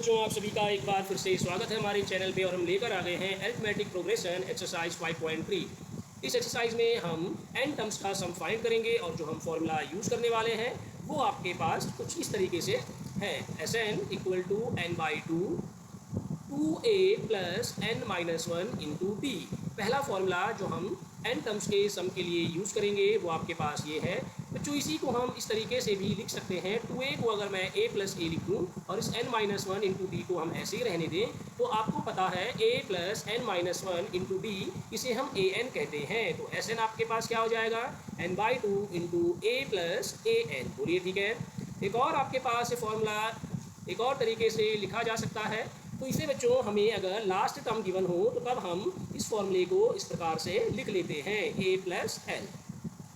बच्चों, आप सभी का एक बार फिर से स्वागत है हमारे चैनल पे। और हम लेकर आ गए हैं अरिथमेटिक प्रोग्रेशन एक्सरसाइज 5.3। इस एक्सरसाइज में हम n टर्म्स का सम फाइंड करेंगे और जो हम फॉर्मूला यूज़ करने वाले हैं वो आपके पास कुछ इस तरीके से है। Sn equal to n/2 2a plus n minus one into d. पहला फॉर्मूला जो हम n टर्म्स के सम के लिए यूज़ करेंगे वो आपके पास ये है। बच्चों, इसी को हम इस तरीके से भी लिख सकते हैं। 2a को अगर मैं a प्लस ए लिख दूँ और इस n minus one into D को हम ऐसे ही रहने दें तो आपको पता है a plus n minus one into D, इसे हम a n कहते हैं। तो Sn आपके पास क्या हो जाएगा, n/2 into a plus a n। बोलिए ठीक है। एक और आपके पास फॉर्मूला एक और तरीके से लिखा जा सकता है। तो इसे बच्चों हमें अगर लास्ट टर्म गिवन हो तो तब हम इस फॉर्मूले को इस प्रकार से लिख लेते हैं, a प्लस एल।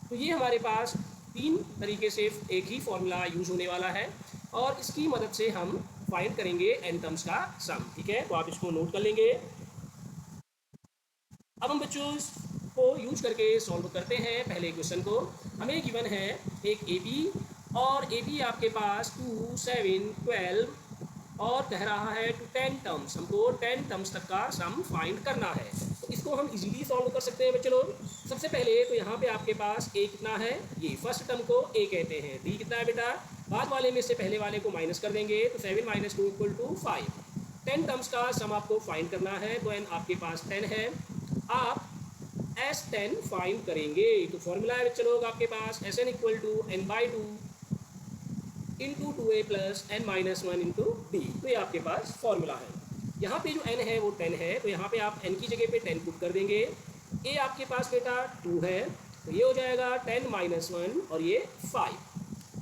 तो ये हमारे पास तीन तरीके से एक ही फॉर्मूला यूज़ होने वाला है और इसकी मदद से हम फाइंड करेंगे n टर्म्स का सम। ठीक है, तो आप इसको नोट कर लेंगे। अब हम बच्चों को यूज करके सॉल्व करते हैं पहले क्वेश्चन को। हमें गिवन है एक AP और AP आपके पास 2, 7, 12 और कह रहा है टू 10 टर्म्स। हमको 10 टर्म्स तक का सम फाइंड करना है। तो इसको हम इजीली सॉल्व कर सकते हैं बच्चे लोग। सबसे पहले तो यहाँ पे आपके पास a कितना है, ये फर्स्ट टर्म को a कहते हैं। d कितना है बेटा, बाद वाले में से पहले वाले को माइनस कर देंगे तो 7 माइनस 2 इक्वल टू 5। 10 टर्म्स का सम आपको फाइंड करना है तो n आपके पास 10 है। आप S10 फाइंड करेंगे तो फॉर्मूला है बच्चे लोग आपके पास Sn equal to n/2 into 2a plus n minus one into D. तो ये आपके पास फॉर्मूला है। यहाँ पे जो n है वो 10 है तो यहाँ पे आप n की जगह पे 10 पुट कर देंगे। a आपके पास बेटा 2 है तो ये हो जाएगा 10 माइनस वन और ये 5।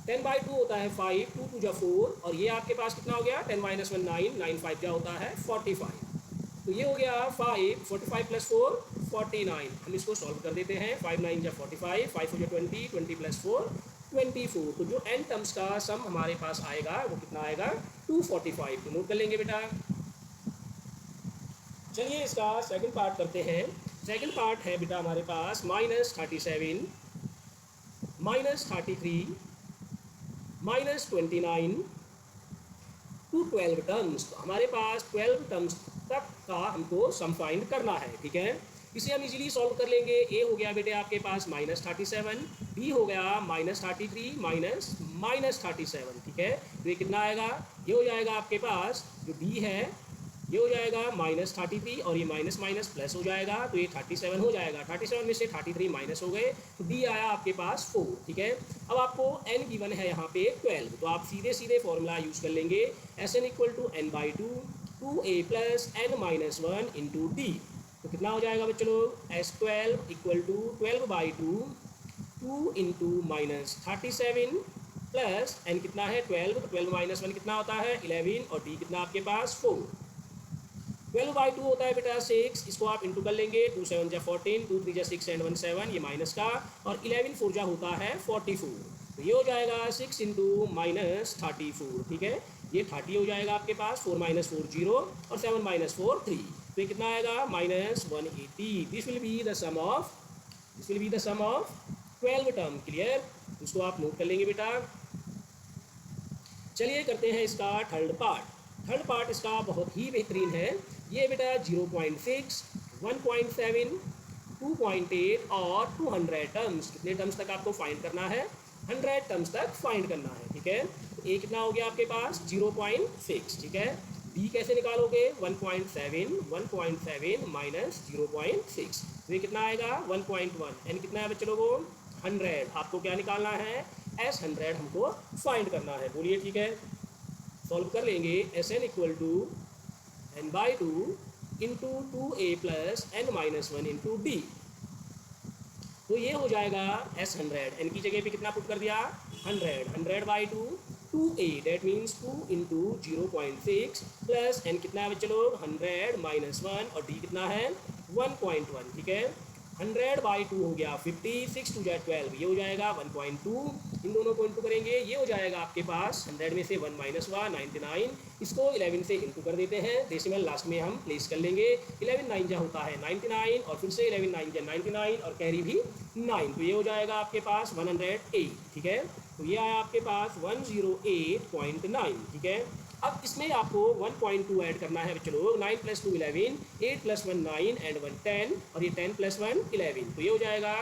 10/2 होता है 5, 2 2 4 और ये आपके पास कितना हो गया, 10 माइनस वन 9, 9 5 क्या होता है 45। तो ये हो गया 5, 45 प्लस 4 49। हम इसको सॉल्व कर देते हैं। 5 9 जा 45, 5 हो 20, 20 प्लस 4 24। तो जो n टर्म्स का सम हमारे पास आएगा वो कितना आएगा 245। तो नोट कर लेंगे बेटा। चलिए इसका सेकंड पार्ट करते हैं। सेकंड पार्ट है बेटा हमारे पास -37 -33 -29 टू 12 टर्म्स। तो हमारे पास 12 टर्म्स तक का हमको सम फाइंड करना है। ठीक है, इसे हम इजीली सॉल्व कर लेंगे। a हो गया बेटे आपके पास -37, b हो गया -33 -37। ठीक है, तो ये कितना आएगा, ये हो जाएगा आपके पास जो b है ये हो जाएगा -33 और ये माइनस माइनस प्लस हो जाएगा तो ये 37 हो जाएगा। 37 में से 33 माइनस हो गए तो d आया आपके पास 4। ठीक है, अब आपको n गिवन है यहाँ पे 12 तो आप सीधे सीधे फॉर्मूला यूज़ कर लेंगे। Sn equal to n/2 2a plus n minus one into D. तो कितना हो जाएगा बच्चों लोग, S12 equal to 12/2 2 into minus 37 plus n कितना है 12, तो 12 माइनस वन कितना होता है 11 और d कितना आपके पास 4। 12/2 होता है बेटा 6, इसको आप इंटू कर लेंगे। 2 7 जा 14, 2 3 जा 6 एंड 1 7, ये माइनस का, और 11 4 जा होता है 44। तो ये हो जाएगा 6 इंटू माइनस 34। ठीक है, ये 30 हो जाएगा आपके पास। 4 माइनस 4 0 और 7 माइनस 4 3। तो ये कितना आएगा -180। This will be the sum of 12 term. Clear, इसको आप नोट कर लेंगे बेटा। चलिए करते हैं इसका थर्ड पार्ट। थर्ड पार्ट इसका बहुत ही बेहतरीन है। ये बेटा 0.6 1.7 2.8 और 200 टर्म्स। कितने टर्म्स तक आपको फाइंड करना है, 100 टर्म्स तक फाइंड करना है। ठीक है, तो ए कितना हो गया आपके पास 0.6। ठीक है, बी कैसे निकालोगे 1.7 माइनस 0.6, तो ये कितना आएगा 1.1। एन कितना है बच्चे लोगों 100। आपको क्या निकालना है S100 हमको फाइंड करना है। बोलिए ठीक है, सॉल्व कर लेंगे। Sn equal to n/2 into 2a plus n minus one into D. तो ये हो जाएगा S100। n की जगह पे कितना पुट कर दिया 100/2 2a, that means 2 into 0.6 plus n कितना है बच्चे लोग 100 माइनस 1 और d कितना है 1.1। ठीक है, 100/2 हो गया 50, 6 2 जा 12, ये हो जाएगा 1.2। इन दोनों को इंटू करेंगे, ये हो जाएगा आपके पास 100 में से 1 माइनस हुआ 99। इसको 11 से इंटू कर देते हैं, डेसिमल लास्ट में हम प्लेस कर लेंगे। 11 9 जा होता है 99 और फिर से 11 9 जा 99 और कैरी भी 9, तो ये हो जाएगा आपके पास 108। ठीक है, तो ये आया आपके पास 108.9। ठीक है, अब इसमें आपको 1.2 ऐड करना है बच्चों लोग। 9 + 2 11, 8 + 1 9 एंड 1 10 और ये 10 + 1 11, तो ये हो जाएगा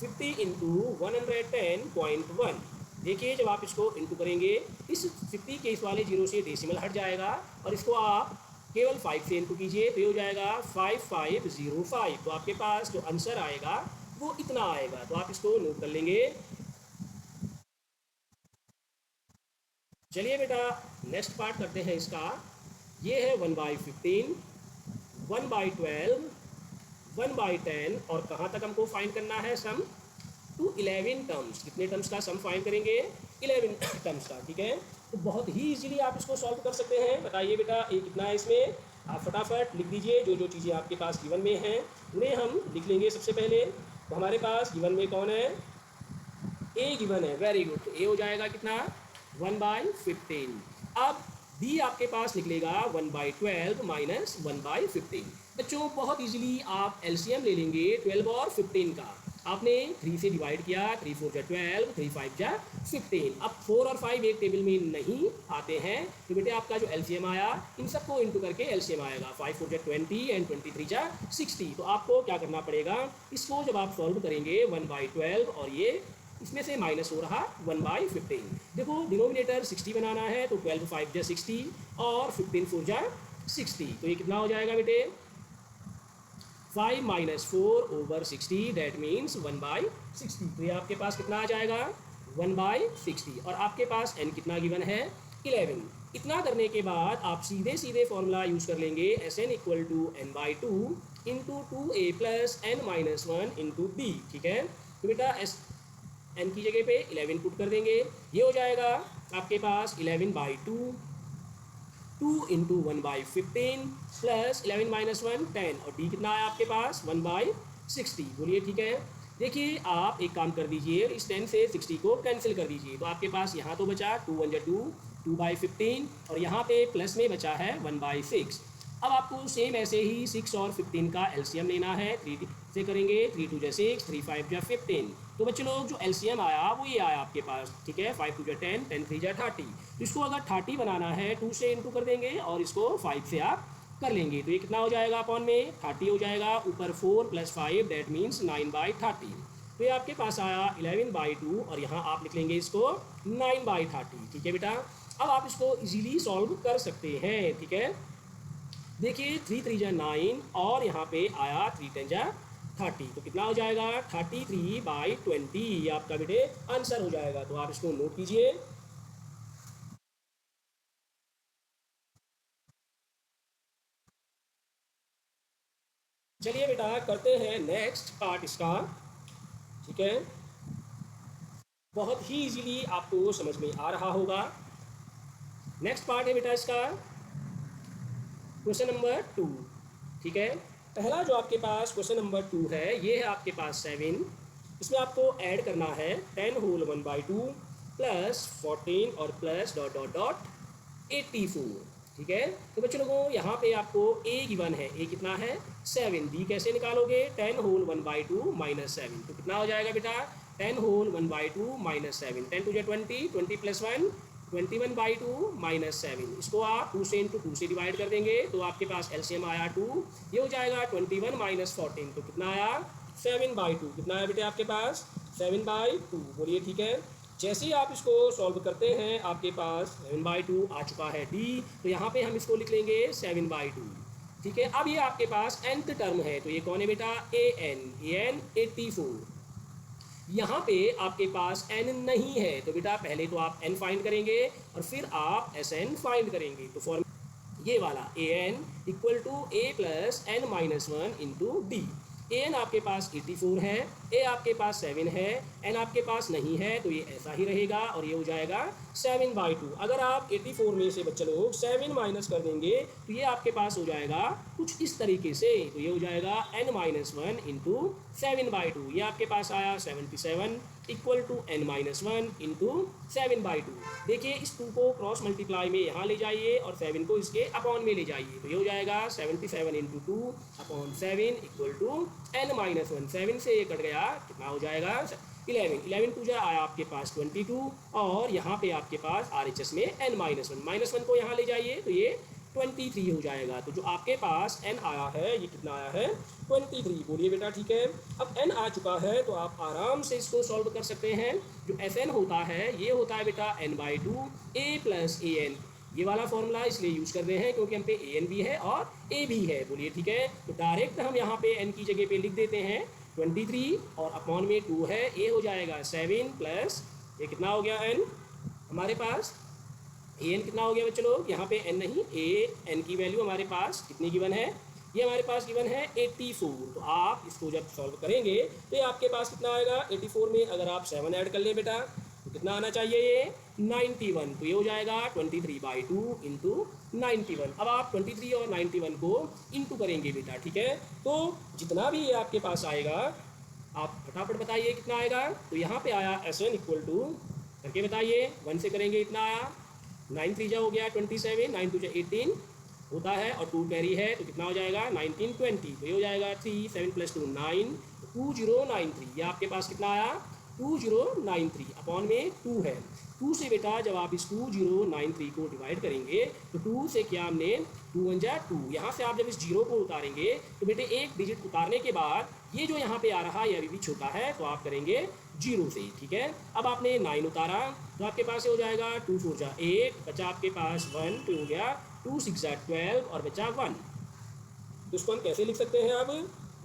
50 इंटू 110.1। देखिए जब आप इसको इंटू करेंगे इस 50 के इस वाले जीरो से डेसिमल हट जाएगा और इसको आप केवल 5 से इंटू कीजिए तो ये हो जाएगा 5505। तो आपके पास जो आंसर आएगा वो इतना आएगा। तो आप इसको नोट कर लेंगे। चलिए बेटा नेक्स्ट पार्ट करते हैं इसका। ये है 1/15, 1/12, 1/10 और कहाँ तक हमको फाइंड करना है सम टू 11 टर्म्स। कितने टर्म्स का सम फाइंड करेंगे? 11 टर्म्स का। ठीक है, तो बहुत ही इजीली आप इसको सॉल्व कर सकते हैं। बताइए बेटा ये कितना है इसमें, आप फटाफट लिख दीजिए। जो जो चीज़ें आपके पास गिवन में हैं उन्हें हम लिख लेंगे सबसे पहले। तो हमारे पास गिवन में कौन है? ए गिवन है, वेरी गुड। तो ए हो जाएगा कितना? 1/15। अब बी आपके पास निकलेगा 1/12 माइनस 1/15। बच्चों बहुत इजीली आप एलसीएम ले लेंगे 12 और 15 का। आपने 3 से डिवाइड किया, 3 4 जा 12, 3 5 जा 15। अब 4 और 5 एक टेबल में नहीं आते हैं तो बेटे आपका जो एलसीएम आया इन सबको इंटू करके एलसीएम आएगा। 5 4 जा 20 एंड 23 जा 60। तो आपको क्या करना पड़ेगा, इसको जब आप सॉल्व करेंगे 1/12 और ये इसमें से माइनस हो रहा 1/15। देखो डिनोमिनेटर 60 बनाना है तो 12 5 जा 60 और 15 4 जा 60। तो ये कितना हो जाएगा बेटे? 5 - 4/60 दैट मीन्स 1/60। तो ये आपके पास कितना आ जाएगा? 1/60। और आपके पास n कितना गिवन है? 11। इतना करने के बाद आप सीधे सीधे फॉर्मूला यूज़ कर लेंगे Sn = n/2 into 2a + n-1 into b। ठीक है, तो बेटा n की जगह पे 11 पुट कर देंगे। ये हो जाएगा आपके पास 11/2, 2 इंटू 1/15 प्लस 11 - 1 10 और d कितना है आपके पास? 1/60। बोलिए ठीक है। देखिए आप एक काम कर दीजिए, इस 10 से 60 को कैंसिल कर दीजिए। तो आपके पास यहाँ तो बचा 2 1 जा 2, 2/15 और यहाँ पे प्लस में बचा है 1/6। अब आपको सेम ऐसे ही 6 और 15 का एलसीएम लेना है। 3 से करेंगे, 3 2 जा 6, 3 5 जा 15। तो बच्चे लोग जो एलसीएम आया वो ये आया आपके पास। ठीक है, 5 2 जा 10, 10 3 जा 30। तो इसको अगर 30 बनाना है 2 से इंटू कर देंगे और इसको 5 से आप कर लेंगे। तो ये कितना हो जाएगा अपॉन में 30 हो जाएगा। ऊपर 4 + 5 दैट मीन्स 9/30। तो ये आपके पास आया 11/2 और यहाँ आप लिख लेंगे इसको 9/30। ठीक है बेटा, अब आप इसको इजीली सॉल्व कर सकते हैं। ठीक है, देखिए 3 3 जा 9 और यहाँ पे आया 3 10 जा 30। तो कितना हो जाएगा? 33/20 ये आपका बेटे आंसर हो जाएगा। तो आप इसको नोट कीजिए। चलिए बेटा करते हैं नेक्स्ट पार्ट इसका। ठीक है, बहुत ही इजीली आपको समझ में आ रहा होगा। नेक्स्ट पार्ट है बेटा इसका क्वेश्चन नंबर 2। ठीक है, पहला जो आपके पास क्वेश्चन नंबर 2 है ये है आपके पास 7। इसमें आपको ऐड करना है 10 होल 1/2 प्लस 14 और प्लस ... 84। ठीक है, तो बच्चों लोगों यहाँ पे आपको a गिवन है। a कितना है? 7। b कैसे निकालोगे? 10 होल 1/2 माइनस 7। तो कितना हो जाएगा बेटा? 10 होल 1/2 माइनस 7। 10 2 जा 20, 20 + 1 21/2 माइनस 7। इसको आप 2 से इंटू 2 से डिवाइड कर देंगे तो आपके पास एलसीएम आया 2। ये हो जाएगा 21 - 14। तो कितना आया? 7/2। कितना है बेटे आपके पास? 7/2। बोलिए ठीक है। जैसे ही आप इसको सॉल्व करते हैं आपके पास 7/2 आ चुका है d। तो यहाँ पे हम इसको लिख लेंगे 7/2। ठीक है, अब ये आपके पास nth टर्म है। तो ये कौन है बेटा? an 84। यहाँ पे आपके पास n नहीं है तो बेटा पहले तो आप n फाइंड करेंगे और फिर आप Sn फाइंड करेंगे। तो फॉर्म ये वाला an = a + n-1 into d। an आपके पास 84 है, a आपके पास 7 है, n आपके पास नहीं है तो ये ऐसा ही रहेगा और ये हो जाएगा 7/2। अगर आप 84 में से बच्चे लोग 7 माइनस कर देंगे तो ये आपके पास हो जाएगा कुछ इस तरीके से। तो ये हो जाएगा n-1 इंटू 7/2। ये आपके पास आया 77 = n-1 इंटू 7/2। देखिए इस 2 को क्रॉस मल्टीप्लाई में यहाँ ले जाइए और 7 को इसके अपॉन में ले जाइए। तो ये हो जाएगा 77 × 2/7 = n-1। 7 से ये कट गया, कितना हो जाएगा? 11 टू जा आया आपके पास 22 और यहाँ पे आपके पास RHS में n-1 -1 को यहाँ ले जाइए तो ये 23 हो जाएगा। तो जो आपके पास n आया है ये कितना आया है 23। बोलिए बेटा ठीक है। अब n आ चुका है तो आप आराम से इसको सॉल्व कर सकते हैं। जो Fn होता है ये होता है बेटा n/2 a + an। ये वाला फॉर्मूला इसलिए यूज़ कर रहे हैं क्योंकि हम पे an भी है और a भी है। बोलिए ठीक है। तो डायरेक्ट हम यहाँ पे n की जगह पे लिख देते हैं 23 और अपॉन में 2 है, a हो जाएगा 7 प्लस ये कितना हो गया n हमारे पास an कितना हो गया बच्चों लोग, यहाँ पे n नहीं n की वैल्यू हमारे पास कितनी गिवन है, ये हमारे पास गिवन है 84। तो आप इसको जब सॉल्व करेंगे तो ये आपके पास कितना आएगा 84 में अगर आप 7 ऐड कर लें बेटा तो कितना आना चाहिए ये 91। तो ये हो जाएगा 23/2 इंटू 91। अब आप 23 और 91 को इंटू करेंगे बेटा ठीक है। तो जितना भी ये आपके पास आएगा आप फटाफट बताइए कितना आएगा। तो यहाँ पे आया SN इक्वल टू करके बताइए 1 से करेंगे इतना आया 9 3 हो गया 27, 9 2 18 होता है और 2 कैरी है तो कितना हो जाएगा 19 20। तो ये हो जाएगा 3 7 + 2 9 2093। ये आपके पास कितना आया 2093 अपॉन में 2 है। 2 से बेटा जब आप इस 2093 को डिवाइड करेंगे तो 2 से क्या हमने 2 1 जा 2, यहाँ से आप जब इस जीरो को उतारेंगे तो बेटे एक डिजिट उतारने के बाद ये जो यहाँ पे आ रहा है ये अभी भी छोटा है तो आप करेंगे 0 से ठीक है। अब आपने 9 उतारा तो आपके पास ये हो जाएगा 2 4 जा 8 बचा आपके पास 1 तो हो गया 2 6 जा 12 और बचा 1। तो इसको हम कैसे लिख सकते हैं अब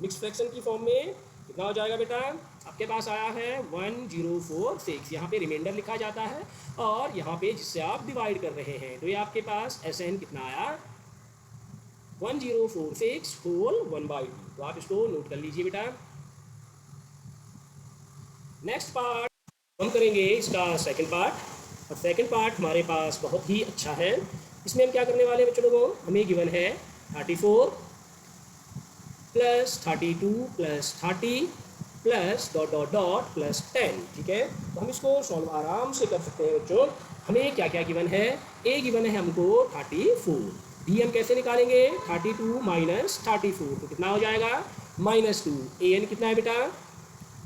मिक्स फ्रैक्शन की फॉर्म में कितना हो जाएगा बेटा आपके पास आया है 1046। यहाँ पे रिमाइंडर लिखा जाता है और यहाँ पे जिससे आप डिवाइड कर रहे हैं तो ये आपके पास SN कितना आया 1046 होल 1/2। तो आप इसको नोट कर लीजिए बेटा। नेक्स्ट पार्ट हम करेंगे इसका सेकंड पार्ट और सेकंड पार्ट हमारे पास बहुत ही अच्छा है। इसमें हम क्या करने वाले हैं बच्चों लोगों, हमें गिवन है 34 + 32 + 30 plus dot dot dot plus 10 ठीक है। तो हम इसको सॉल्व आराम से कर सकते हैं बच्चों। हमें क्या क्या गिवन है, ए गिवन है हमको 34, बी हम कैसे निकालेंगे 32 माइनस 34 तो कितना हो जाएगा -2, an कितना है बेटा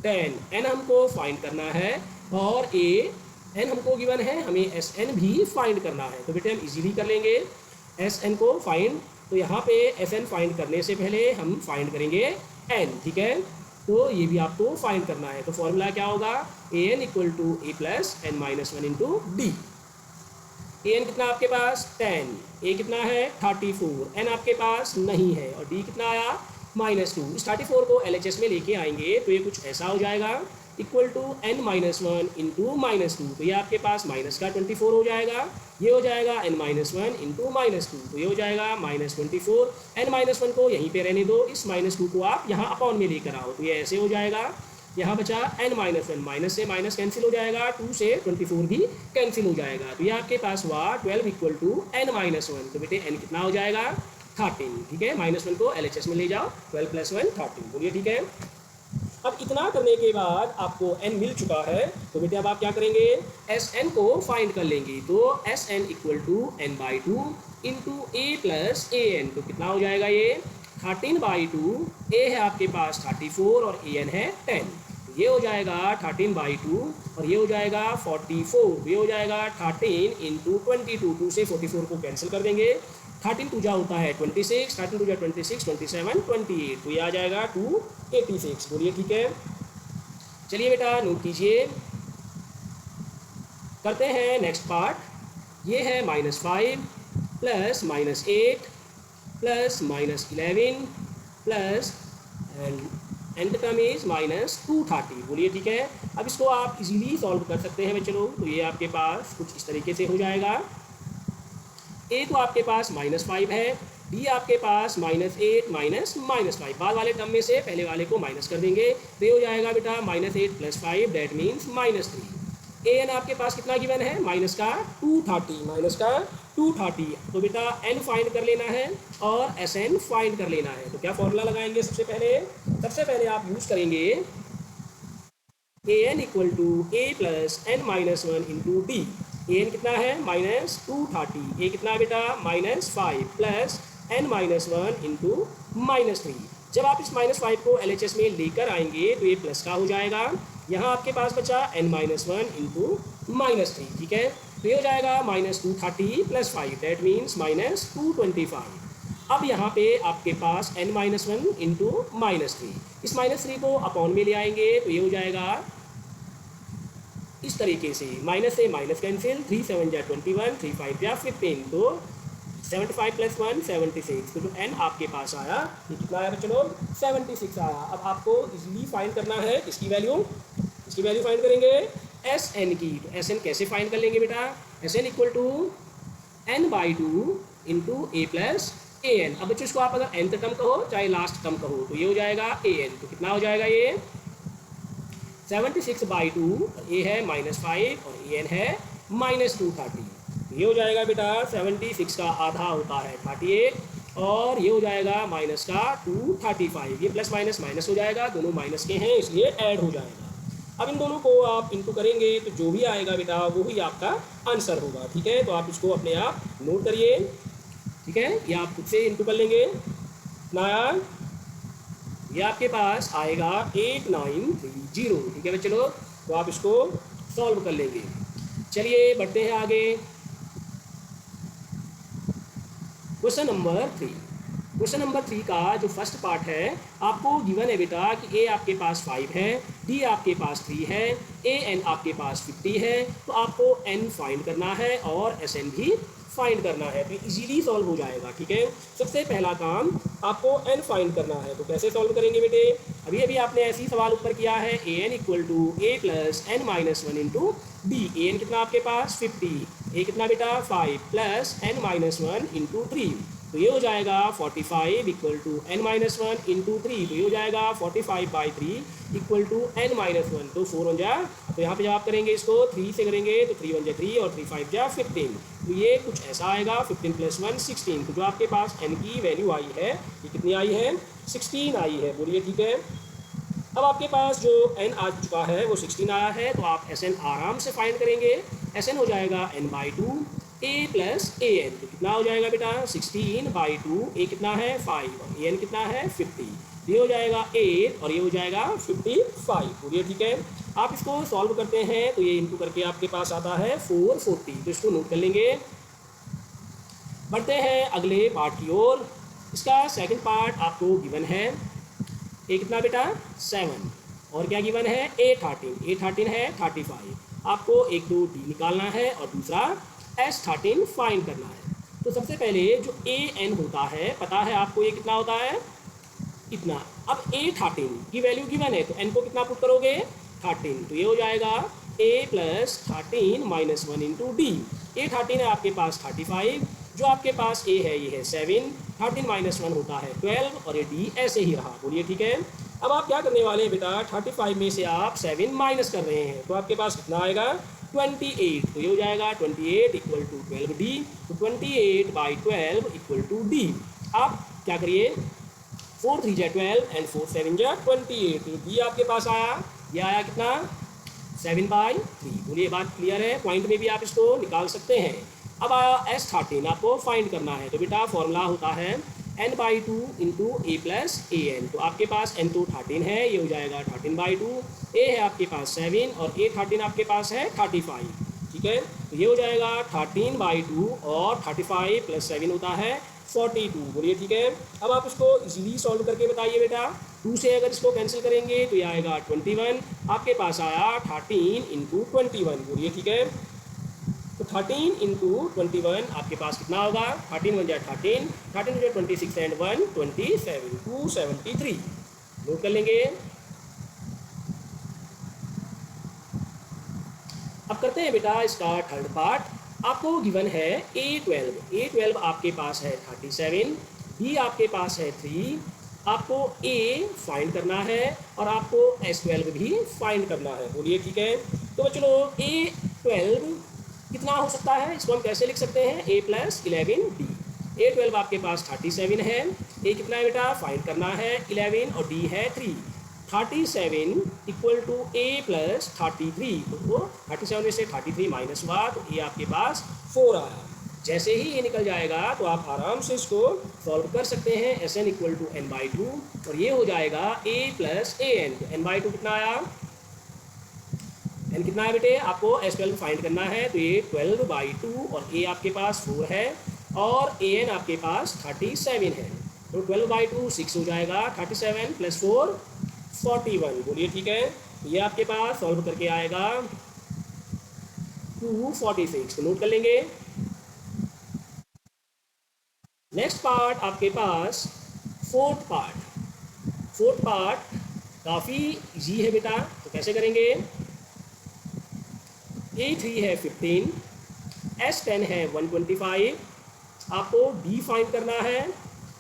10, n हमको फाइंड करना है और n हमको गिवन है, हमें SN भी फाइंड करना है। तो बेटे हम इजीली कर लेंगे SN को फाइंड। तो यहाँ पे SN फाइंड करने से पहले हम फाइंड करेंगे n ठीक है। तो ये भी आपको फाइंड करना है। तो फॉर्मूला क्या होगा an equal to a + n-1 into d. an कितना आपके पास 10, a कितना है 34, n आपके पास नहीं है और d कितना आया -2। इस 34 को LHS में लेके आएंगे तो ये कुछ ऐसा हो जाएगा इक्वल टू n-1 इंटू -2। तो ये आपके पास माइनस का 24 हो जाएगा, ये हो जाएगा n-1 इंटू -2 तो ये हो जाएगा -24। n-1 को यहीं पे रहने दो, इस -2 को आप यहाँ अपॉन में लेकर आओ तो ये ऐसे हो जाएगा। यहाँ बचा n-1, माइनस से माइनस कैंसिल हो जाएगा, 2 से 24 भी कैंसिल हो जाएगा। तो ये आपके पास हुआ 12 इक्वल टू n-1। तो बेटे n कितना हो जाएगा 13 ठीक है। -1 को LHS में ले जाओ, 12 + 1 13 बोलिए ठीक है। अब इतना करने के बाद आपको n मिल चुका है तो बेटे अब आप क्या करेंगे SN को फाइंड कर लेंगे। तो SN equal to n/2 into a + an तो कितना हो जाएगा ये 13/2, a है आपके पास 34 और an है 10, ये हो जाएगा 13/2 और ये हो जाएगा 44, ये हो जाएगा 13 इंटू 22, 2 से 44 को कैंसिल कर देंगे, 13 2 जा होता है 26, 13 2 जा 26, 27 28 तो ये आ जाएगा 286 बोलिए ठीक है। चलिए बेटा नोट कीजिए, करते हैं नेक्स्ट पार्ट। ये है -5 plus -8 plus -11 plus and term is -230 बोलिए ठीक है। अब इसको आप इजीली सॉल्व कर सकते हैं बच्चों लोग। तो ये आपके पास कुछ इस तरीके से हो जाएगा, a तो आपके पास -5 है, b आपके पास -8 -5, बाद वाले टर्म में से पहले वाले को माइनस कर देंगे तो ये हो जाएगा बेटा -8 + 5 दैट मीन्स -3। an आपके पास कितना गिवन है -230 तो बेटा n फाइंड कर लेना है और SN फाइंड कर लेना है। तो क्या फॉर्मूला लगाएंगे सबसे पहले आप यूज करेंगे an equal to a + n-1 into d. an कितना है -230, a कितना है बेटा -5 प्लस n-1 इंटू -3। जब आप इस -5 को LHS में लेकर आएंगे तो ये प्लस का हो जाएगा, यहाँ आपके पास बचा n-1 इंटू -3, ठीक है। तो ये हो जाएगा -230 + 5, दैट मीन्स -225। अब यहाँ पे आपके पास n-1 इंटू -3, इस -3 को अपॉन में ले आएंगे तो ये हो जाएगा इस तरीके से, माइनस से माइनस कैंसिल, 3 7 जा 21, 3 5 जा 15, तो 75 + 1 76। तो जो n आपके पास आया ये कितना आया बच्चों, 76 आया। अब आपको इजीली फाइंड करना है इसकी वैल्यू, इसकी वैल्यू फाइंड करेंगे एस एन की। तो एस एन कैसे फाइंड कर लेंगे बेटा, S N equal to n/2 into a plus a n. अब बच्चों इसको आप अगर nth टर्म कहो चाहे लास्ट टर्म कहो तो ये हो जाएगा ए एन। तो कितना हो जाएगा ये 76/2, ए है -5 और ए एन है -230। ये हो जाएगा बेटा 76 का आधा होता है 38 और ये हो जाएगा माइनस का 235। ये प्लस माइनस माइनस हो जाएगा, दोनों माइनस के हैं इसलिए ऐड हो जाएगा। अब इन दोनों को आप इंटू करेंगे तो जो भी आएगा बेटा वो ही आपका आंसर होगा, ठीक है। तो आप इसको अपने आप नोट करिए, ठीक है। ये आप खुद से इंटू कर लेंगे ना, ये आपके पास आएगा 8930, ठीक है बच्चों। तो आप इसको सॉल्व कर लेंगे। चलिए बढ़ते हैं आगे। Question number 3। क्वेश्चन नंबर 3 का जो फर्स्ट पार्ट है आपको गिवन है बेटा कि ए आपके पास 5 है, डी आपके पास 3 है, ए एन आपके पास 50 है। तो आपको एन फाइंड करना है और एस एन भी फाइंड करना है। तो इजीली सॉल्व हो जाएगा, ठीक है। सबसे पहला काम आपको एन फाइंड करना है। तो कैसे सॉल्व करेंगे बेटे, अभी अभी आपने ऐसे ही सवाल ऊपर किया है, A N equal to A plus n-1 into D. A N कितना आपके पास 50, ए कितना बेटा 5 प्लस n-1 इंटू 3। तो ये हो जाएगा 45 इक्वल टू n-1 इंटू 3। तो ये हो जाएगा 45/3 इक्वल टू n-1। तो 4 1 जा, तो यहाँ पे जब आप करेंगे इसको 3 से करेंगे तो 3 1 जा 3 और 3 5 जा 15। तो ये कुछ ऐसा आएगा 15 + 1 16। तो जो आपके पास n की वैल्यू आई है ये कितनी आई है 16 आई है, बोलिए ठीक है। अब आपके पास जो n आ चुका है वो 16 आया है, तो आप एस एन आराम से फाइंड करेंगे। एस एन हो जाएगा n/2 a plus a N. तो कितना हो जाएगा बेटा 16/2, ए कितना है 5 और ए एन कितना है 50। ये हो जाएगा 8 और ये हो जाएगा 55, बोलिए ठीक है। आप इसको सॉल्व करते हैं तो ये इंटू करके आपके पास आता है 440। तो इसको नोट कर लेंगे। बढ़ते हैं अगले पार्ट की ओर। इसका सेकंड पार्ट आपको गिवन है, ए कितना बेटा 7 और क्या गिवन है ए 13 है 35। आपको एक तो डी निकालना है और दूसरा S13 फाइंड करना है। तो सबसे पहले जो ए एन होता है पता है आपको ये कितना होता है इतना। अब A13 की वैल्यू गिवन है तो n को कितना पुट करोगे 13। तो ये हो जाएगा a plus 13 - 1 into D. A13 है आपके पास 35, जो आपके पास a है ये है 7, 13 - 1 होता है 12 और ये d ऐसे ही रहा, बोलिए ठीक है। अब आप क्या करने वाले हैं बेटा 35 में से आप 7 माइनस कर रहे हैं तो आपके पास कितना आएगा 28। तो ये हो जाएगा 28 इक्वल टू 12d। तो 28/12 इक्वल टू d। आप क्या करिए 4 3 जा 12 एंड 4 7 जा 28। तो d आपके पास आया, ये आया कितना 7/3। बोलिए बात क्लियर है, पॉइंट में भी आप इसको निकाल सकते हैं। अब आया S13 आपको फाइंड करना है। तो बेटा फॉर्मूला होता है n/2 into a plus a N. तो आपके पास n तो 13 है, ये हो जाएगा 13/2। ए है आपके पास 7 और A13 आपके पास है 35, ठीक है। तो ये हो जाएगा 13/2 और 35 + 7 होता है 42, बोलिए ठीक है। अब आप इसको इजीली सॉल्व करके बताइए बेटा। 2 से अगर इसको कैंसिल करेंगे तो ये आएगा 21। आपके पास आया 13 इंटू 21, बोलिए ठीक है। तो 13 इंटू 21 आपके पास कितना होगा 13 1 जा 13, 13 2 जा 26 एंड 1 27, 273 नोट कर लेंगे। अब करते हैं बेटा इसका थर्ड पार्ट। आपको गिवन है A12 आपके पास है 37, B आपके पास है 3। आपको A फाइंड करना है और आपको S12 भी फाइंड करना है, बोलिए ठीक है। तो चलो A12 कितना हो सकता है, इसको हम कैसे लिख सकते हैं a + 11d। A12 आपके पास 37 है, a कितना है बेटा फाइंड करना है 11 और d है 3। 37 इक्वल टू a + 33। तो 37 में से 33 माइनस हुआ तो a आपके पास 4 आया। जैसे ही ये निकल जाएगा तो आप आराम से इसको सॉल्व कर सकते हैं। Sn इक्वल टू n/2 और ये हो जाएगा a + an। तो n/2 कितना आया एन कितना है बेटे, आपको S12 फाइंड करना है, तो ये 12/2 और ए आपके पास 4 है और ए एन आपके पास 37 है। तो 12/2 6 हो जाएगा, 37 + 4 41। बोलिए ठीक है। ये आपके पास सॉल्व करके आएगा 246। तो नोट कर लेंगे। नेक्स्ट पार्ट आपके पास फोर्थ पार्ट काफ़ी इजी है बेटा। तो कैसे करेंगे, A3 है 15, S10 है 125, आपको D फाइंड करना है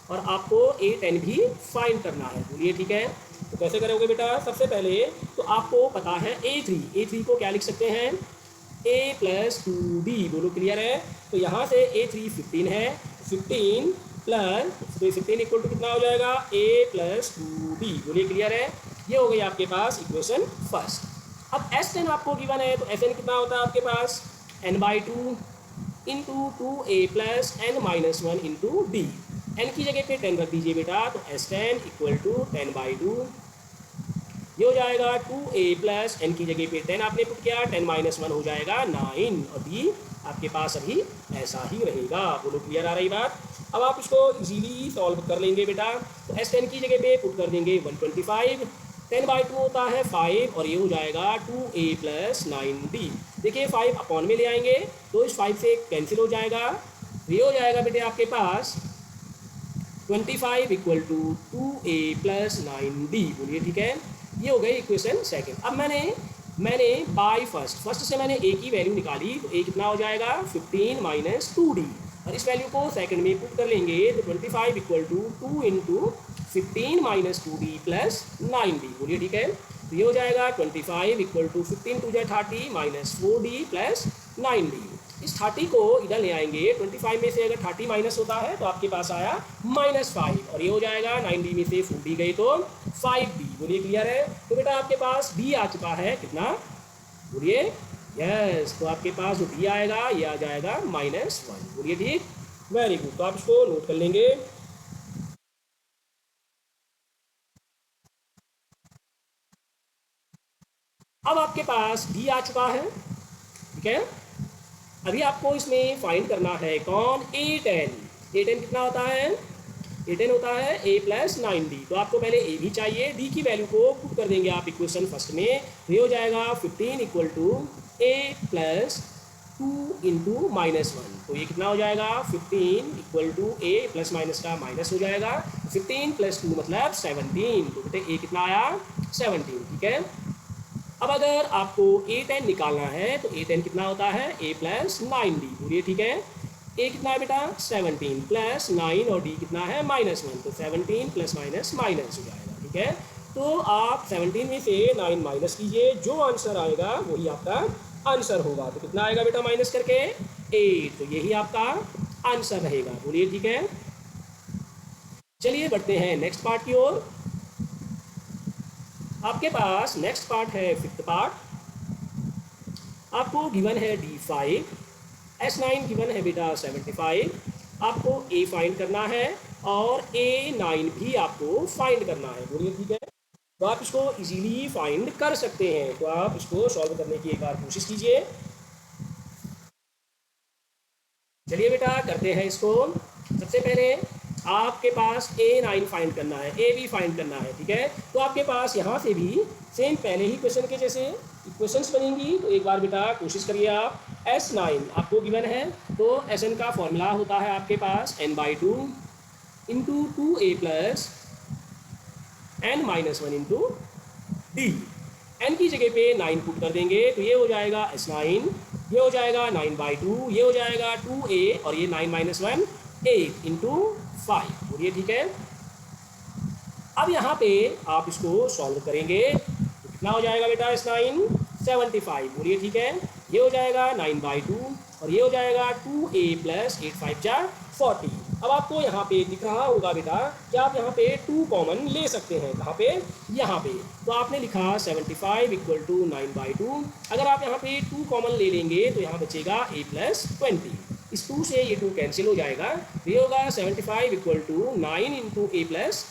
और आपको A10 भी फाइंड करना है। बोलिए ठीक है। तो कैसे करोगे बेटा, सबसे पहले तो आपको पता है A3 को क्या लिख सकते हैं, A + 2D। बोलो क्लियर है। तो यहाँ से A3 15 है, 15 प्लस, तो 15 इक्वल टू कितना हो जाएगा, A + 2D। बोलिए क्लियर है। ये हो गई आपके पास इक्वेशन फर्स्ट। अब S10 आपको गिवन है, तो Sn कितना होता है आपके पास, n/2 into 2a + n-1 into d। n की जगह पे 10 रख दीजिए बेटा, तो S10 = 10/2। ये हो जाएगा 2a + n की जगह पे 10 आपने पुट किया, 10-1 हो जाएगा 9 और d आपके पास अभी ऐसा ही रहेगा। बोलो क्लियर आ रही बात। अब आप इसको इजीली सॉल्व कर लेंगे बेटा। तो S10 की जगह पे पुट कर देंगे 125, 10/2 होता है 5 और ये हो जाएगा 2a + 9d। देखिए 5 अपॉन में ले आएंगे तो इस 5 से कैंसिल हो जाएगा, ये हो जाएगा बेटे आपके पास 25 = 2a + 9d। बोलिए ठीक है। ये हो गई इक्वेशन सेकंड। अब मैंने बाय फर्स्ट से मैंने a की वैल्यू निकाली, तो a कितना हो जाएगा 15 - 2d और इस वैल्यू को सेकंड में पुट कर लेंगे, तो 25 = 2 × 15 - 2d + 9d। बोलिए ठीक है। तो ये हो जाएगा 25 = 15 × 2 = 30 - 4d + 9d। इस 30 को इधर ले आएंगे, 25 में से अगर 30 माइनस होता है तो आपके पास आया -5 और ये हो जाएगा 9d में से 4d गई तो 5d। बोलिए क्लियर है। तो बेटा आपके पास d आ चुका है कितना, बोलिए यस। तो आपके पास जो d आएगा ये आ जाएगा -1। बोलिए ठीक, वेरी गुड। तो आप इसको नोट कर लेंगे। अब आपके पास d आ चुका है, ठीक है। अभी आपको इसमें फाइंड करना है कौन, A10। A10 कितना होता है, A10 होता है a + 9d। तो आपको पहले a भी चाहिए, d की वैल्यू को पुट कर देंगे आप इक्वेशन फर्स्ट में, तो ये हो जाएगा 15 = a + 2 × -1। तो ये कितना हो जाएगा 15 = a प्लस माइनस का माइनस हो जाएगा, 15 + 2 मतलब 17। तो बेटे a कितना आया 17, ठीक है। अब अगर आपको A10 निकालना है तो A10 कितना होता है a + 9d। बोलिए ठीक है। a कितना है बेटा 17 + 9 और d कितना है -1, तो 17 ± माइनस हो जाएगा, ठीक है। तो आप 17 में से 9 माइनस कीजिए, जो आंसर आएगा वही आपका आंसर होगा। तो कितना आएगा बेटा माइनस करके 8, तो यही आपका आंसर रहेगा। बोलिए ठीक है। चलिए बढ़ते हैं नेक्स्ट पार्ट की ओर। आपके पास नेक्स्ट पार्ट है फिफ्थ पार्ट। आपको गिवन है D5, S9 गिवन है बेटा 75। आपको A फाइंड करना है और A9 भी आपको फाइंड करना है। बोलिए ठीक है। तो आप इसको इजीली फाइंड कर सकते हैं, तो आप इसको सॉल्व करने की एक बार कोशिश कीजिए। चलिए बेटा करते हैं इसको। सबसे पहले आपके पास A9 फाइंड करना है, A भी फाइंड करना है, ठीक है। तो आपके पास यहाँ से भी सेम पहले ही क्वेश्चन के जैसे इक्वेशंस बनेंगी। तो एक बार बेटा कोशिश करिए आप। S9 आपको गिवन है, तो Sn का फॉर्मूला होता है आपके पास n/2 × 2a + n-1 into d। n की जगह पे 9 पुट कर देंगे, तो ये हो जाएगा S9, ये हो जाएगा 9/2, ये हो जाएगा 2a और ये 9 - 1 8 × 5। बोलिए ठीक है। अब यहाँ पे आप इसको सॉल्व करेंगे तो कितना हो जाएगा बेटा S9 75। बोलिए ठीक है। ये हो जाएगा 9/2 और ये हो जाएगा 2a + 8 × 5 = 40। अब आपको यहाँ पे दिख रहा होगा बेटा कि आप यहाँ पे 2 कॉमन ले सकते हैं। कहाँ पे, यहाँ पे। तो आपने लिखा 75 = 9/2। अगर आप यहाँ पे 2 कॉमन ले लेंगे तो यहाँ बचेगा a + 20। इस 2 से ये 2 कैंसिल हो जाएगा, तो ये होगा 75 = 9 × a +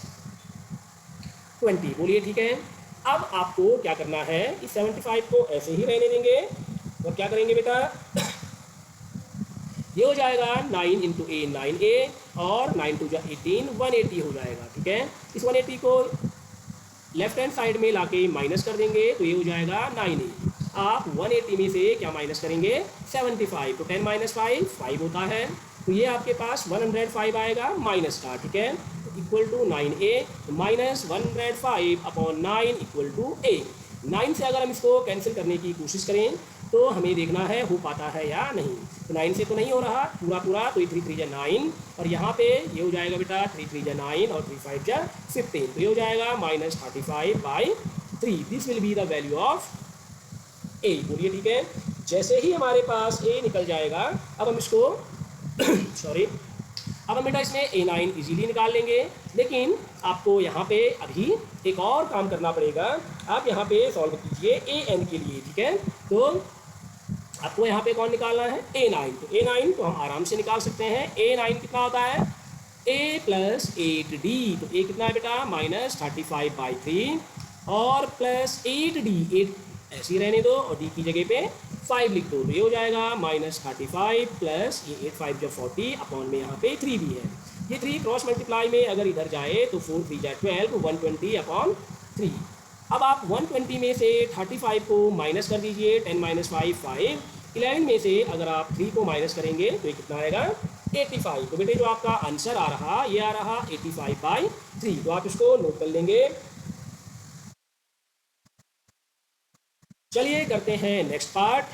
20। बोलिए ठीक है। अब आपको क्या करना है, इस 75 को ऐसे ही रहने देंगे और क्या करेंगे बेटा, ये हो जाएगा 9 इंटू ए 9a और 9 टू जा 18 180 हो जाएगा। ठीक है, इस 180 को लेफ्ट हैंड साइड में लाके माइनस कर देंगे तो ये हो जाएगा 9a। आप 180 में से क्या माइनस करेंगे, 75, तो 10 माइनस 5 होता है, तो ये आपके पास 105 आएगा माइनस का। ठीक है, equal to 9a minus 105 upon 9 equal to a। 9 से अगर हम इसको कैंसिल करने की कोशिश करें तो हमें देखना है हो पाता है या नहीं। तो 9 से तो नहीं हो रहा पूरा पूरा, तो 3 3 जा 9 और यहाँ पे ये हो जाएगा बेटा 3 3 जा 9 और 3 5 जा 15, तो ये हो जाएगा -35/3। This will be the value of A. बोलिए ठीक है, जैसे ही हमारे पास ए निकल जाएगा, अब हम इसको सॉरी, अब हम बेटा इसमें A9 इजीली निकाल लेंगे, लेकिन आपको यहाँ पे अभी एक और काम करना पड़ेगा। आप यहाँ पे सॉल्व कीजिए AN के लिए। ठीक है, तो आपको यहाँ पे कौन निकालना है, A9। तो A9 तो हम आराम से निकाल सकते हैं। A9 कितना होता है, A प्लस 8D, तो A कितना है बेटा -35/3 और प्लस 8D, 8 ऐसे ही रहने दो और D की जगह पे 5 लिख दो, तो ये हो जाएगा -35 प्लस ये 8 5 जो 40 अपॉन में यहाँ पे 3 भी है। ये 3 क्रॉस मल्टीप्लाई में अगर इधर जाए तो 4 3 जा 12, 120/3। अब आप 120 में से 35 को माइनस कर दीजिए, 10 माइनस 5 5। 11 में से अगर आप 3 को माइनस करेंगे तो ये कितना आएगा 85। तो बेटे जो आपका आंसर आ रहा ये आ रहा 85/3। तो आप इसको नोट कर लेंगे। चलिए करते हैं नेक्स्ट पार्ट।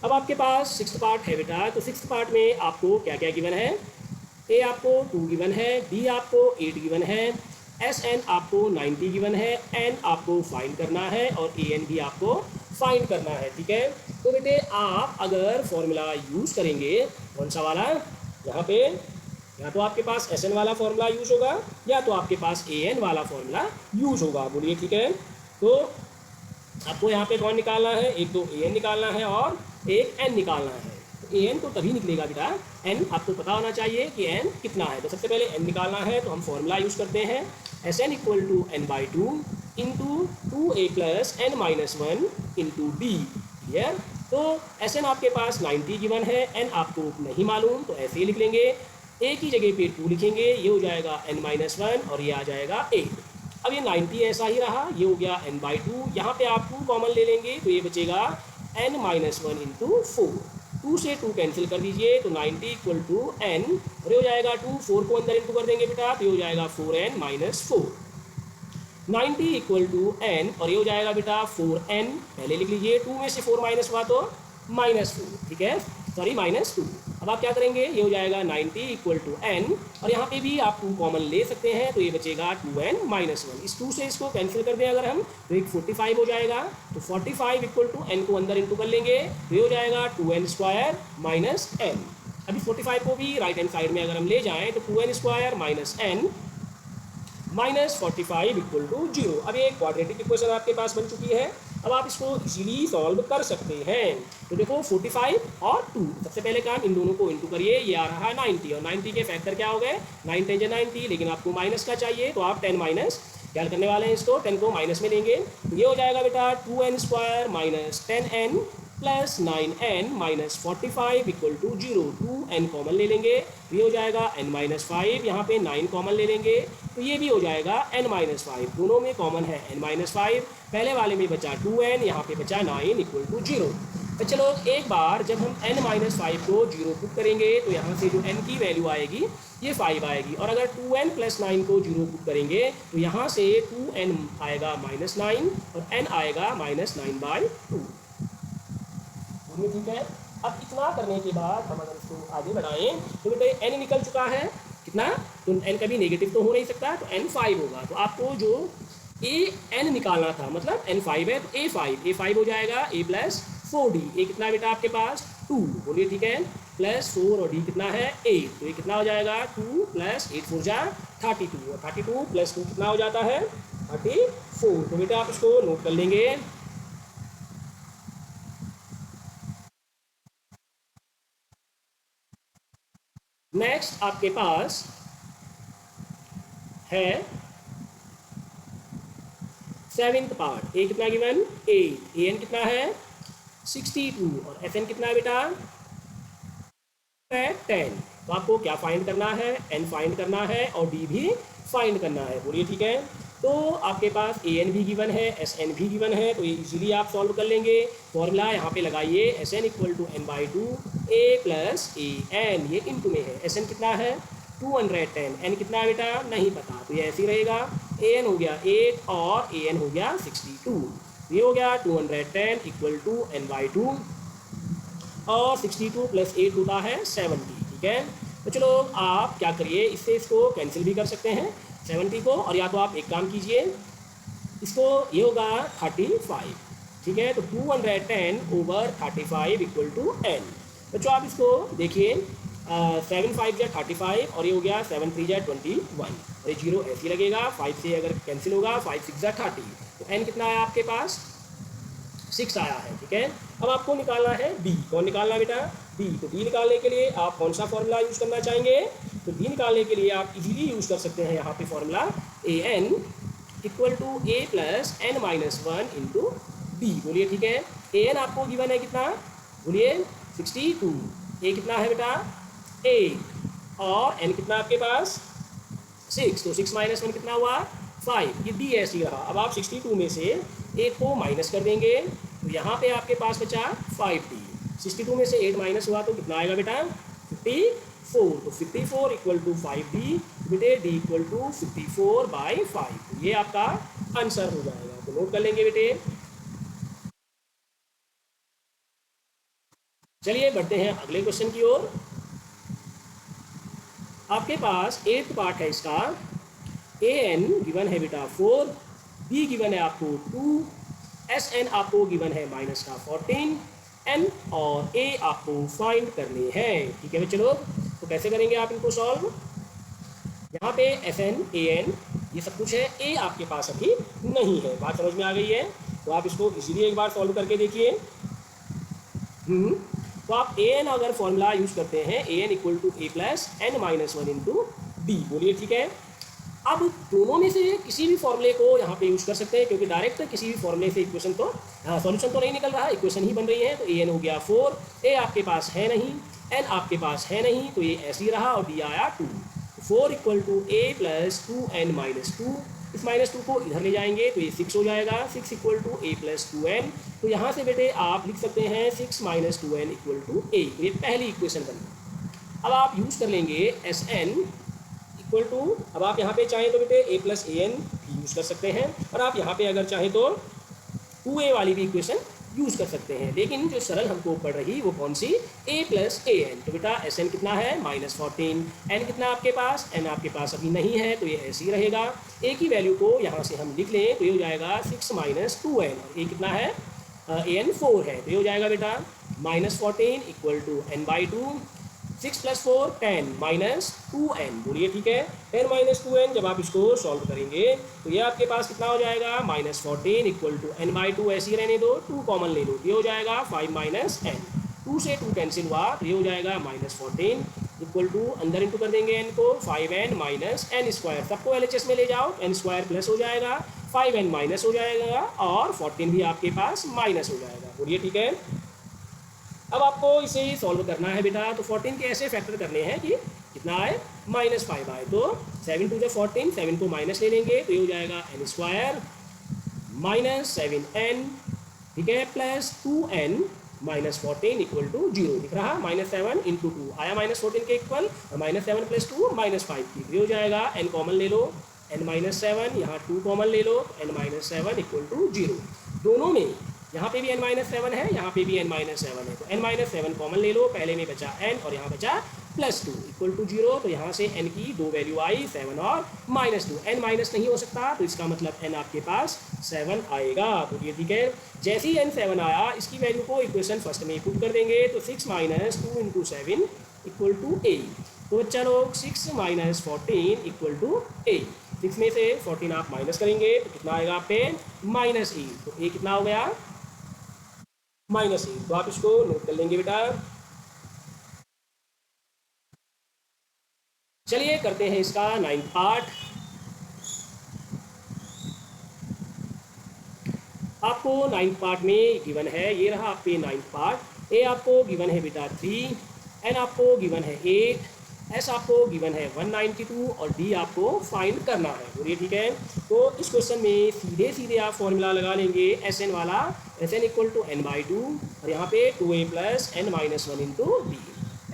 अब आपके पास 6th पार्ट है बेटा, तो 6th पार्ट में आपको क्या क्या गिवन है, ए आपको 2 गिवन है, बी आपको 8 गिवन है, एस एन आपको 90 गिवन है, एन आपको फाइंड करना है और ए एन भी आपको फाइंड करना है। ठीक है, तो बेटे आप अगर फॉर्मूला यूज़ करेंगे कौन सा वाला, यहाँ पे या तो आपके पास एस एन वाला फॉर्मूला यूज होगा या तो आपके पास ए एन वाला फॉर्मूला यूज होगा। बोलिए ठीक है, तो आपको यहाँ पे कौन निकालना है, एक तो ए एन निकालना है और एक एन निकालना है। तो ए एन तो तभी निकलेगा बेटा, एन आपको पता होना चाहिए कि एन कितना है। तो सबसे पहले एन निकालना है, तो हम फॉर्मूला यूज़ करते हैं S N equal to n/2 into 2a plus n-1 into d. Clear, तो एस एन आपके पास 90 गिवन है, एन आपको नहीं मालूम, तो ऐसे ही लिख लेंगे, ए की जगह पे 2 लिखेंगे, ये हो जाएगा n-1 और ये आ जाएगा 8। अब ये 90 ऐसा ही रहा, ये हो गया n/2, यहाँ पे आप 2 कॉमन ले लेंगे तो ये बचेगा n-1 इंटू 4। 2 से 2 कैंसिल कर दीजिए तो 90 इक्वल टू n और ये हो जाएगा 2, 4 को अंदर इंटू कर देंगे बेटा तो ये हो जाएगा 4n-4। 90 इक्वल टू n और ये हो जाएगा बेटा 4n, पहले लिख लीजिए, 2 में से 4 माइनस हुआ तो -4। ठीक है, सॉरी -2। अब आप क्या करेंगे, ये हो जाएगा 90 इक्वल टू n और यहाँ पे भी आप 2 कॉमन ले सकते हैं तो ये बचेगा 2n-1। इस 2 से इसको कैंसिल कर दें अगर हम तो एक 45 हो जाएगा, तो 45 इक्वल टू n को अंदर इंटू कर लेंगे तो ये हो जाएगा 2n² - n। अभी 45 को भी राइट हैंड साइड में अगर हम ले जाएँ तो 2n² - n -45 इक्वल टू 0। अब ये क्वाड्रेटिक इक्वेशन आपके पास बन चुकी है, अब आप इसको इजीली सॉल्व कर सकते हैं। तो देखो 45 और 2, सबसे पहले काम इन दोनों को इंटू करिए, ये आ रहा है 90 और 90 के फैक्टर क्या हो गए 9 10 90, लेकिन आपको माइनस का चाहिए तो आप 10 माइनस क्या करने वाले हैं, इसको 10 को माइनस में लेंगे, ये हो जाएगा बेटा 2n² - 10n plus 9n - 45 equal to 0। 2n common ले लेंगे, ये हो जाएगा n-5, यहाँ पे 9 कॉमन ले लेंगे तो ये भी हो जाएगा n-5, दोनों में कॉमन है n-5, पहले वाले में बचा 2n, यहाँ पे बचा 9 इक्वल टू 0। तो चलो एक बार जब हम n-5 को 0 पुट करेंगे तो यहाँ से जो n की वैल्यू आएगी ये 5 आएगी, और अगर 2n + 9 को 0 पुट करेंगे तो यहाँ से 2n आएगा -9 और n आएगा -9/2। ठीक है, अब इतना करने के बाद हम अगर इसको आगे बढ़ाएं तो बेटे n निकल चुका है कितना, तो n कभी नेगेटिव तो हो नहीं सकता, तो n 5 होगा। तो आपको जो a n निकालना था, मतलब n 5 है तो a5 हो जाएगा a + 4d। a कितना बेटा आपके पास 2, बोलिए ठीक है, +4 और d कितना है 8, तो ये कितना हो जाएगा 2 + 8 4 जा 32 और 32 + 2 कितना हो जाता है 34। तो बेटा आप इसको नोट कर लेंगे। नेक्स्ट आपके पास है सेवेंथ पार्ट। ए कितना गिवन 8, ए एन कितना है 62 और एफ एन कितना है बेटा है 10। तो आपको क्या फाइंड करना है, एन फाइंड करना है और डी भी फाइंड करना है। बोलिए ठीक है। तो आपके पास ए एन भी गिवन है, एस एन भी गिवन है, तो ये इजीली आप सॉल्व कर लेंगे। फॉर्मूला यहाँ पे लगाइए, S N equal to n by two A plus a n, ये इंटू में है। एस एन कितना है 210, एन कितना है बेटा नहीं पता, तो ये ऐसे ही रहेगा। ए एन हो गया 8 और ए एन हो गया 62, ये हो गया 210 equal to n by two और 62 प्लस 8 होता है 70। ठीक है, तो चलो आप क्या करिए, इससे इसको कैंसिल भी कर सकते हैं 70 को, और या तो आप एक काम कीजिए, इसको ये होगा 35। ठीक है, तो 210 ओवर 35 इक्वल टू एन। बच्चों आप इसको देखिए, 7 5 या 35 और ये हो गया 7 3 या 21, और ये जीरो ऐसे ही लगेगा। 5 से अगर कैंसिल होगा 5 6 या 30, तो एन कितना है आपके पास 6 आया है। ठीक है, अब आपको निकालना है डी। कौन निकालना है बेटा डी। तो डी निकालने के लिए आप कौन सा फॉर्मूला यूज़ करना चाहेंगे, तो डी निकालने के लिए आप इजीली यूज़ कर सकते हैं यहाँ पे formula a N equal to A plus N minus one into D. बोलिए ठीक है, ए एन आपको गिवन है कितना, बोलिए 62, ए कितना है बेटा 8 और एन कितना आपके पास 6, तो 6 माइनस वन कितना हुआ 5, ये डी ऐसे ही रहा। अब आप 62 में से 8 को माइनस कर देंगे, तो यहाँ पे आपके पास बचा 5d। 62 में से 8 माइनस हुआ तो कितना आएगा बेटा 54, तो 54 इक्वल टू 5d, बेटे d इक्वल टू 54/5, ये आपका आंसर हो जाएगा। तो नोट कर लेंगे बेटे। चलिए बढ़ते हैं अगले क्वेश्चन की ओर। आपके पास 8th पार्ट है इसका। ए एन गिवन है बेटा 4, बी गिवन है आपको 2, एस एन आपको गिवन है माइनस का 14, एन और ए आपको फाइंड करने हैं। ठीक है बच्चों लोग, तो कैसे करेंगे आप इनको सॉल्व। यहाँ पे एफ एन ए एन ये सब कुछ है, ए आपके पास अभी नहीं है। बात समझ में आ गई है, तो आप इसको इजीली एक बार सॉल्व करके देखिए। तो आप ए एन अगर फॉर्मूला यूज करते हैं, A N equal to A plus N minus one into D. बोलिए ठीक है। अब दोनों में से किसी भी फॉर्मूले को यहाँ पे यूज कर सकते हैं, क्योंकि डायरेक्ट किसी भी फॉर्मूले से इक्वेशन तो सॉल्यूशन तो नहीं निकल रहा, इक्वेशन ही बन रही है। तो ए एन हो गया 4, ए आपके पास है नहीं, एन आपके पास है नहीं, तो ये ऐसे ही रहा और डी आया 2। 4 equal to A plus 2n minus 2, इस माइनस 2 को इधर ले जाएंगे तो ये 6 हो जाएगा। 6 equal to A plus 2n, तो यहाँ से बेटे आप लिख सकते हैं 6 माइनस 2n इक्वल टू ए, तो ये पहली इक्वेशन बनी। अब आप यूज़ कर लेंगे एस एन इक्वल टू, अब आप यहाँ पे चाहें तो बेटे ए प्लस ए एन भी यूज़ कर सकते हैं, और आप यहाँ पे अगर चाहें तो 2a वाली भी इक्वेशन यूज़ कर सकते हैं। लेकिन जो सरल हमको पड़ रही वो कौन सी, a प्लस ए एन। तो बेटा एस एन कितना है -14, एन कितना आपके पास, एन आपके पास अभी नहीं है, तो ये ऐसे ही रहेगा। a की वैल्यू को यहाँ से हम लिख लें तो ये हो जाएगा 6 माइनस 2n, और a कितना है ए एन 4 है, तो ये हो जाएगा बेटा -14 equal to n by 2, 6 plus 4 10 minus 2n। बोलिए ठीक है, 10 माइनस 2n जब आप इसको सॉल्व करेंगे तो ये आपके पास कितना हो जाएगा -14 इक्वल टू n बाई 2, ऐसे ही रहने दो, 2 कॉमन ले लो, ये हो जाएगा 5 माइनस n, 2 से 2 कैंसिल हुआ तो ये हो जाएगा -14 इक्वल टू, अंदर इंटू कर देंगे n को, 5n माइनस n स्क्वायर, सबको LHS में ले जाओ, n स्क्वायर प्लस हो जाएगा, 5n माइनस हो जाएगा और 14 भी आपके पास माइनस हो जाएगा। बोलिए ठीक है। अब आपको इसे सॉल्व करना है बेटा, तो 14 के ऐसे फैक्टर करने हैं कि कितना आए -5 आए, तो 7 टू 14, 7 को माइनस ले लेंगे तो ये हो जाएगा n स्क्वायर माइनस 7n, ठीक है, plus 2n minus 14 equal to 0 दिख रहा, -7 इंटू 2 आया -14 के इक्वल, -7 प्लस 2 -5 की, ये हो जाएगा n कॉमन ले लो, n-7, यहाँ 2 कॉमन ले लो, n-7 इक्वल टू 0। दोनों में यहाँ पे भी n-7 है, यहाँ पे भी n-7 है, तो n-7 कॉमन ले लो, पहले में बचा n और यहाँ बचा +2 इक्वल टू 0, तो यहाँ से n की 2 वैल्यू आई 7 और -2, n माइनस नहीं हो सकता तो इसका मतलब n आपके पास 7 आएगा। तो ये ठीक है, जैसे ही n 7 आया इसकी वैल्यू को इक्वेशन फर्स्ट में पुट कर देंगे, तो 6 माइनस 2 इंटू 7 इक्वल टू 8, तो बच्चा लोग 6 माइनस 14 इक्वल टू 8, 6 में से 14 आप माइनस करेंगे तो कितना आएगा आप पे -8, तो a कितना हो गया -8, तो आप इसको नोट कर लेंगे बेटा। चलिए करते हैं इसका 9th पार्ट। आपको 9th पार्ट में गिवन है, ये रहा आपके 9th पार्ट। ए आपको गिवन है बेटा 3, एन आपको गिवन है 8, एस आपको गिवन है 192 और डी आपको फाइंड करना है। बोलिए ठीक है। तो इस क्वेश्चन में सीधे सीधे आप फॉर्मूला लगा लेंगे एस एन वाला, S N equal to n by 2 और यहाँ पे 2a plus N minus 1 into d.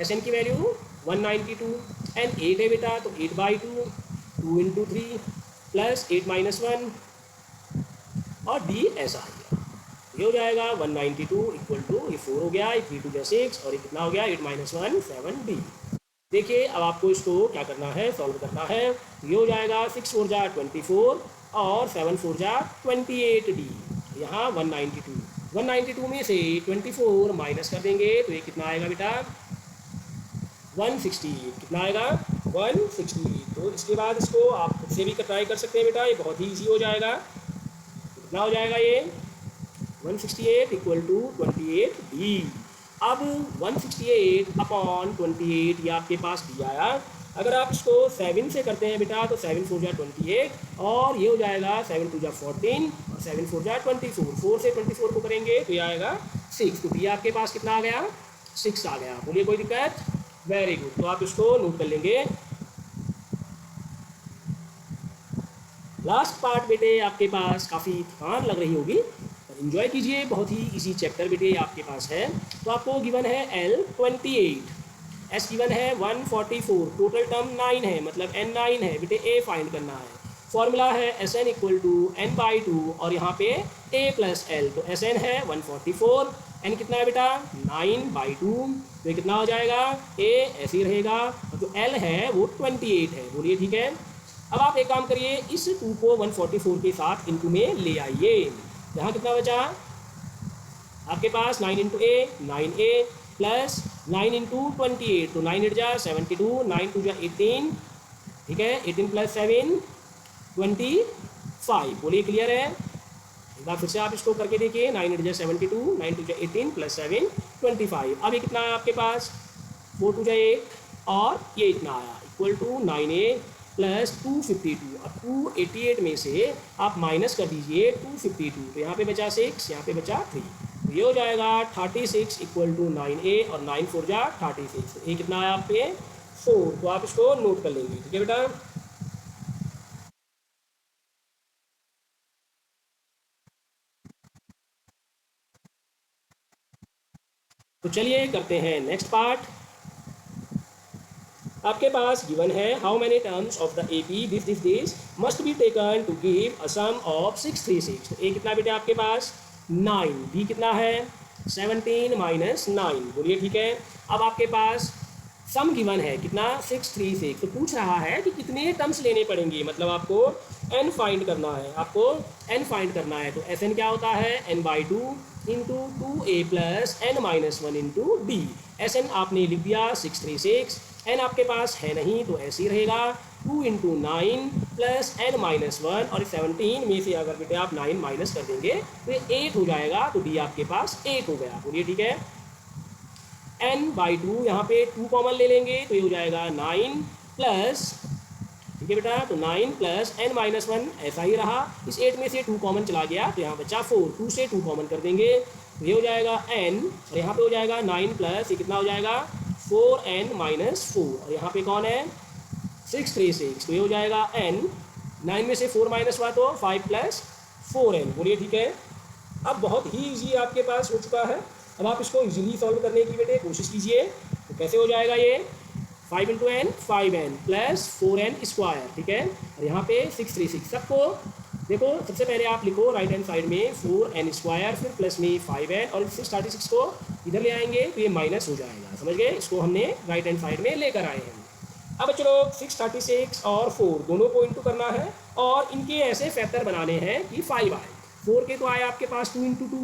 S N की वैल्यू 192, एन 8 है बेटा तो 8 बाई 2, 2 इंटू 3 प्लस 8 माइनस 1 और डी ऐसा आ गया। ये हो जाएगा 192 इक्वल टू, ये 4 हो गया, 3 2 6 और ये कितना हो गया 8 माइनस 1 7 डी। देखिए अब आपको इसको क्या करना है, सॉल्व करना है। ये हो जाएगा 6 4 जा 24 और 7 4 जा 28 डी। यहाँ 192 में से 24 माइनस कर देंगे तो ये कितना आएगा बेटा 168। कितना आएगा 168। तो इसके बाद इसको आप खुद से भी ट्राई कर सकते हैं बेटा, ये बहुत ही ईजी हो जाएगा। कितना हो जाएगा ये 168 इक्वल टू 28 डी। अब 168 अपॉन 28 ये आपके पास डी आया। अगर आप इसको 7 से करते हैं बेटा तो 7 4 जा 28 और ये हो जाएगा 7 2 जा 14 और 7 4 जा 24। 4 से 24 को करेंगे तो ये आएगा 6। तो डी आपके पास कितना आ गया 6 आ गया। बोलिए कोई दिक्कत? Very good. तो आप इसको नोट कर लेंगे। लास्ट पार्ट बेटे आपके पास काफ़ी थकान लग रही होगी, एंजॉय कीजिए, बहुत ही इजी चैप्टर बेटे आपके पास है। तो आपको गिवन है L 28, एस गिवन है 144, टोटल टर्म 9 है मतलब N 9 है बेटे, ए फाइंड करना है। फॉर्मूला है S N equal to n by 2 और यहाँ पे a प्लस एल। तो एस एन है 144, एन कितना है बेटा 9 बाई 2, तो ये कितना हो जाएगा a ऐसे ही रहेगा और जो l है वो 28 है। बोलिए ठीक है। अब आप एक काम करिए, इस 2 को 144 के साथ इंटू में ले आइए। यहाँ कितना बचा आपके पास 9 इंटू ए 9a प्लस 9 इंटू 28, तो 9 8 जा 72, 9 2 जा 18, ठीक है 18 प्लस 7 25। बोलिए क्लियर है? एक बार फिर से आप इसको करके देखिए, 9 8 जा 72, 9 2 जा 18 प्लस 7 25। अब ये कितना है आपके पास 4 2 जा 8 और ये इतना आया इक्वल टू 9a प्लस 252। अब 288 में से आप माइनस कर दीजिए 252, तो यहाँ पे बचा 6, यहाँ पे बचा 3, तो ये हो जाएगा 36 इक्वल टू 9a और 9 4 जा 36। ये कितना है आप पे 4। तो आप इसको नोट कर लेंगे, ठीक है बेटा। तो चलिए करते हैं नेक्स्ट पार्ट। आपके पास गिवन है how many terms of the A P this must be taken to give a sum of 636। तो ए कितना बेटे आपके पास 9, बी कितना है 17 माइनस 9। बोलिए ठीक है। अब आपके पास सम गिवन है कितना 636, तो पूछ रहा है कि कितने टर्म्स लेने पड़ेंगे, मतलब आपको n फाइंड करना है, आपको n फाइंड करना है। तो एस एन क्या होता है n by 2 into 2a plus N minus 1 into d. S N आपने लिख दिया 636, एन आपके पास है नहीं तो ऐसे ही रहेगा 2 इंटू 9 प्लस एन माइनस 1 और 17 में से अगर बेटे आप 9 माइनस कर देंगे तो ये 8 हो जाएगा, तो डी आपके पास 8 हो गया। बोलिए ठीक है। n बाई 2 यहाँ पे 2 कॉमन ले लेंगे तो ये हो जाएगा 9 प्लस, ठीक है बेटा, तो 9 प्लस एन माइनस 1 ऐसा ही रहा। इस 8 में से 2 कॉमन चला गया तो यहाँ बचा 4, 2 से 2 कॉमन कर देंगे तो ये हो जाएगा n और यहाँ पे हो जाएगा 9 प्लस ये कितना हो जाएगा 4n माइनस 4 और यहाँ पे कौन है 636, तो ये हो जाएगा n, 9 में से 4 माइनस हुआ तो 5 प्लस 4n। बोलिए ठीक है। अब बहुत ही ईजी आपके पास हो चुका है। अब आप इसको इजीली सॉल्व करने की बेटे कोशिश कीजिए। तो कैसे हो जाएगा ये 5 into N 5n plus 4n square, ठीक है, और यहाँ पे 636। सबको देखो, सबसे पहले आप लिखो राइट हैंड साइड में 4n स्क्वायर, फिर प्लस में 5n और 636 को इधर ले आएंगे तो ये माइनस हो जाएगा। समझ गए? इसको हमने राइट हैंड साइड में लेकर आए हैं। अब चलो 636 और 4 दोनों को इंटू करना है और इनके ऐसे फैक्टर बनाने हैं कि 5 आए। 4 के तो आए आपके पास 2 इंटू 2,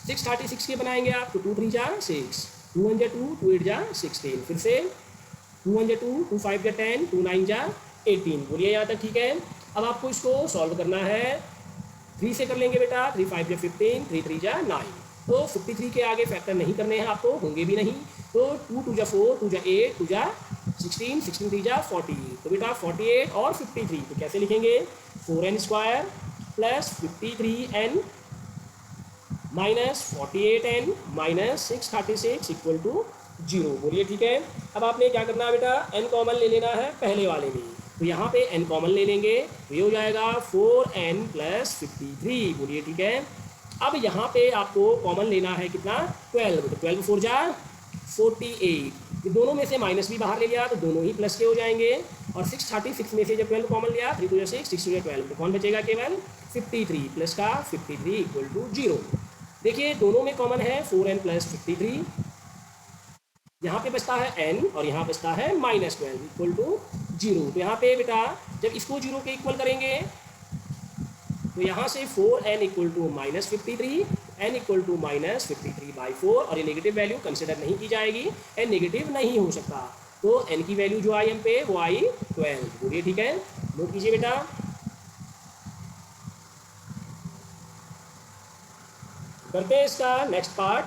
636 के बनाएंगे आप तो 2 3 जा 6, 2 1 जा 2, 2 8 जा 16, फिर से 2 1 जा 2, 2 5 जा 10, 2 9 जा 18। बोलिए यहाँ तक ठीक है। अब आपको इसको सॉल्व करना है, 3 से कर लेंगे बेटा, 3 5 जा 15, 3 3 जा 9, तो 53 के आगे फैक्टर नहीं करने हैं आपको, होंगे भी नहीं। तो 2 2 जा 4, 2 जा 8, 2 जा 16, 16 3 जा 48, तो बेटा 48 और 53 तो कैसे लिखेंगे 4n square plus 53n minus 48n minus 636 equal to 0। बोलिए ठीक है। अब आपने क्या करना है बेटा, n कॉमन ले लेना है पहले वाले में, तो यहाँ पे n कॉमन ले लेंगे तो ये हो जाएगा 4n प्लस 53। बोलिए ठीक है। अब यहाँ पे आपको कॉमन लेना है कितना 12, तो 12 4 जा 48, ये दोनों में से माइनस भी बाहर ले लिया तो दोनों ही प्लस के हो जाएंगे, और 636 में से जब 12 कॉमन लिया 3 2 6 6 2 12, तो कौन बचेगा केवल 53 प्लस का 53 इक्वल टू 0। देखिए दोनों में कॉमन है 4n प्लस 53, यहाँ पे बचता है n और यहाँ बचता है -12 इक्वल टू 0। तो यहाँ पे बेटा जब इसको 0 के इक्वल करेंगे तो यहाँ से 4n equal to -53, n equal to -53/4, और ये नेगेटिव वैल्यू कंसिडर नहीं की जाएगी, n नेगेटिव नहीं हो सकता, तो n की वैल्यू जो आई हम पे वो आई 12। बोलिए ठीक है, नोट कीजिए बेटा। करते हैं इसका नेक्स्ट पार्ट।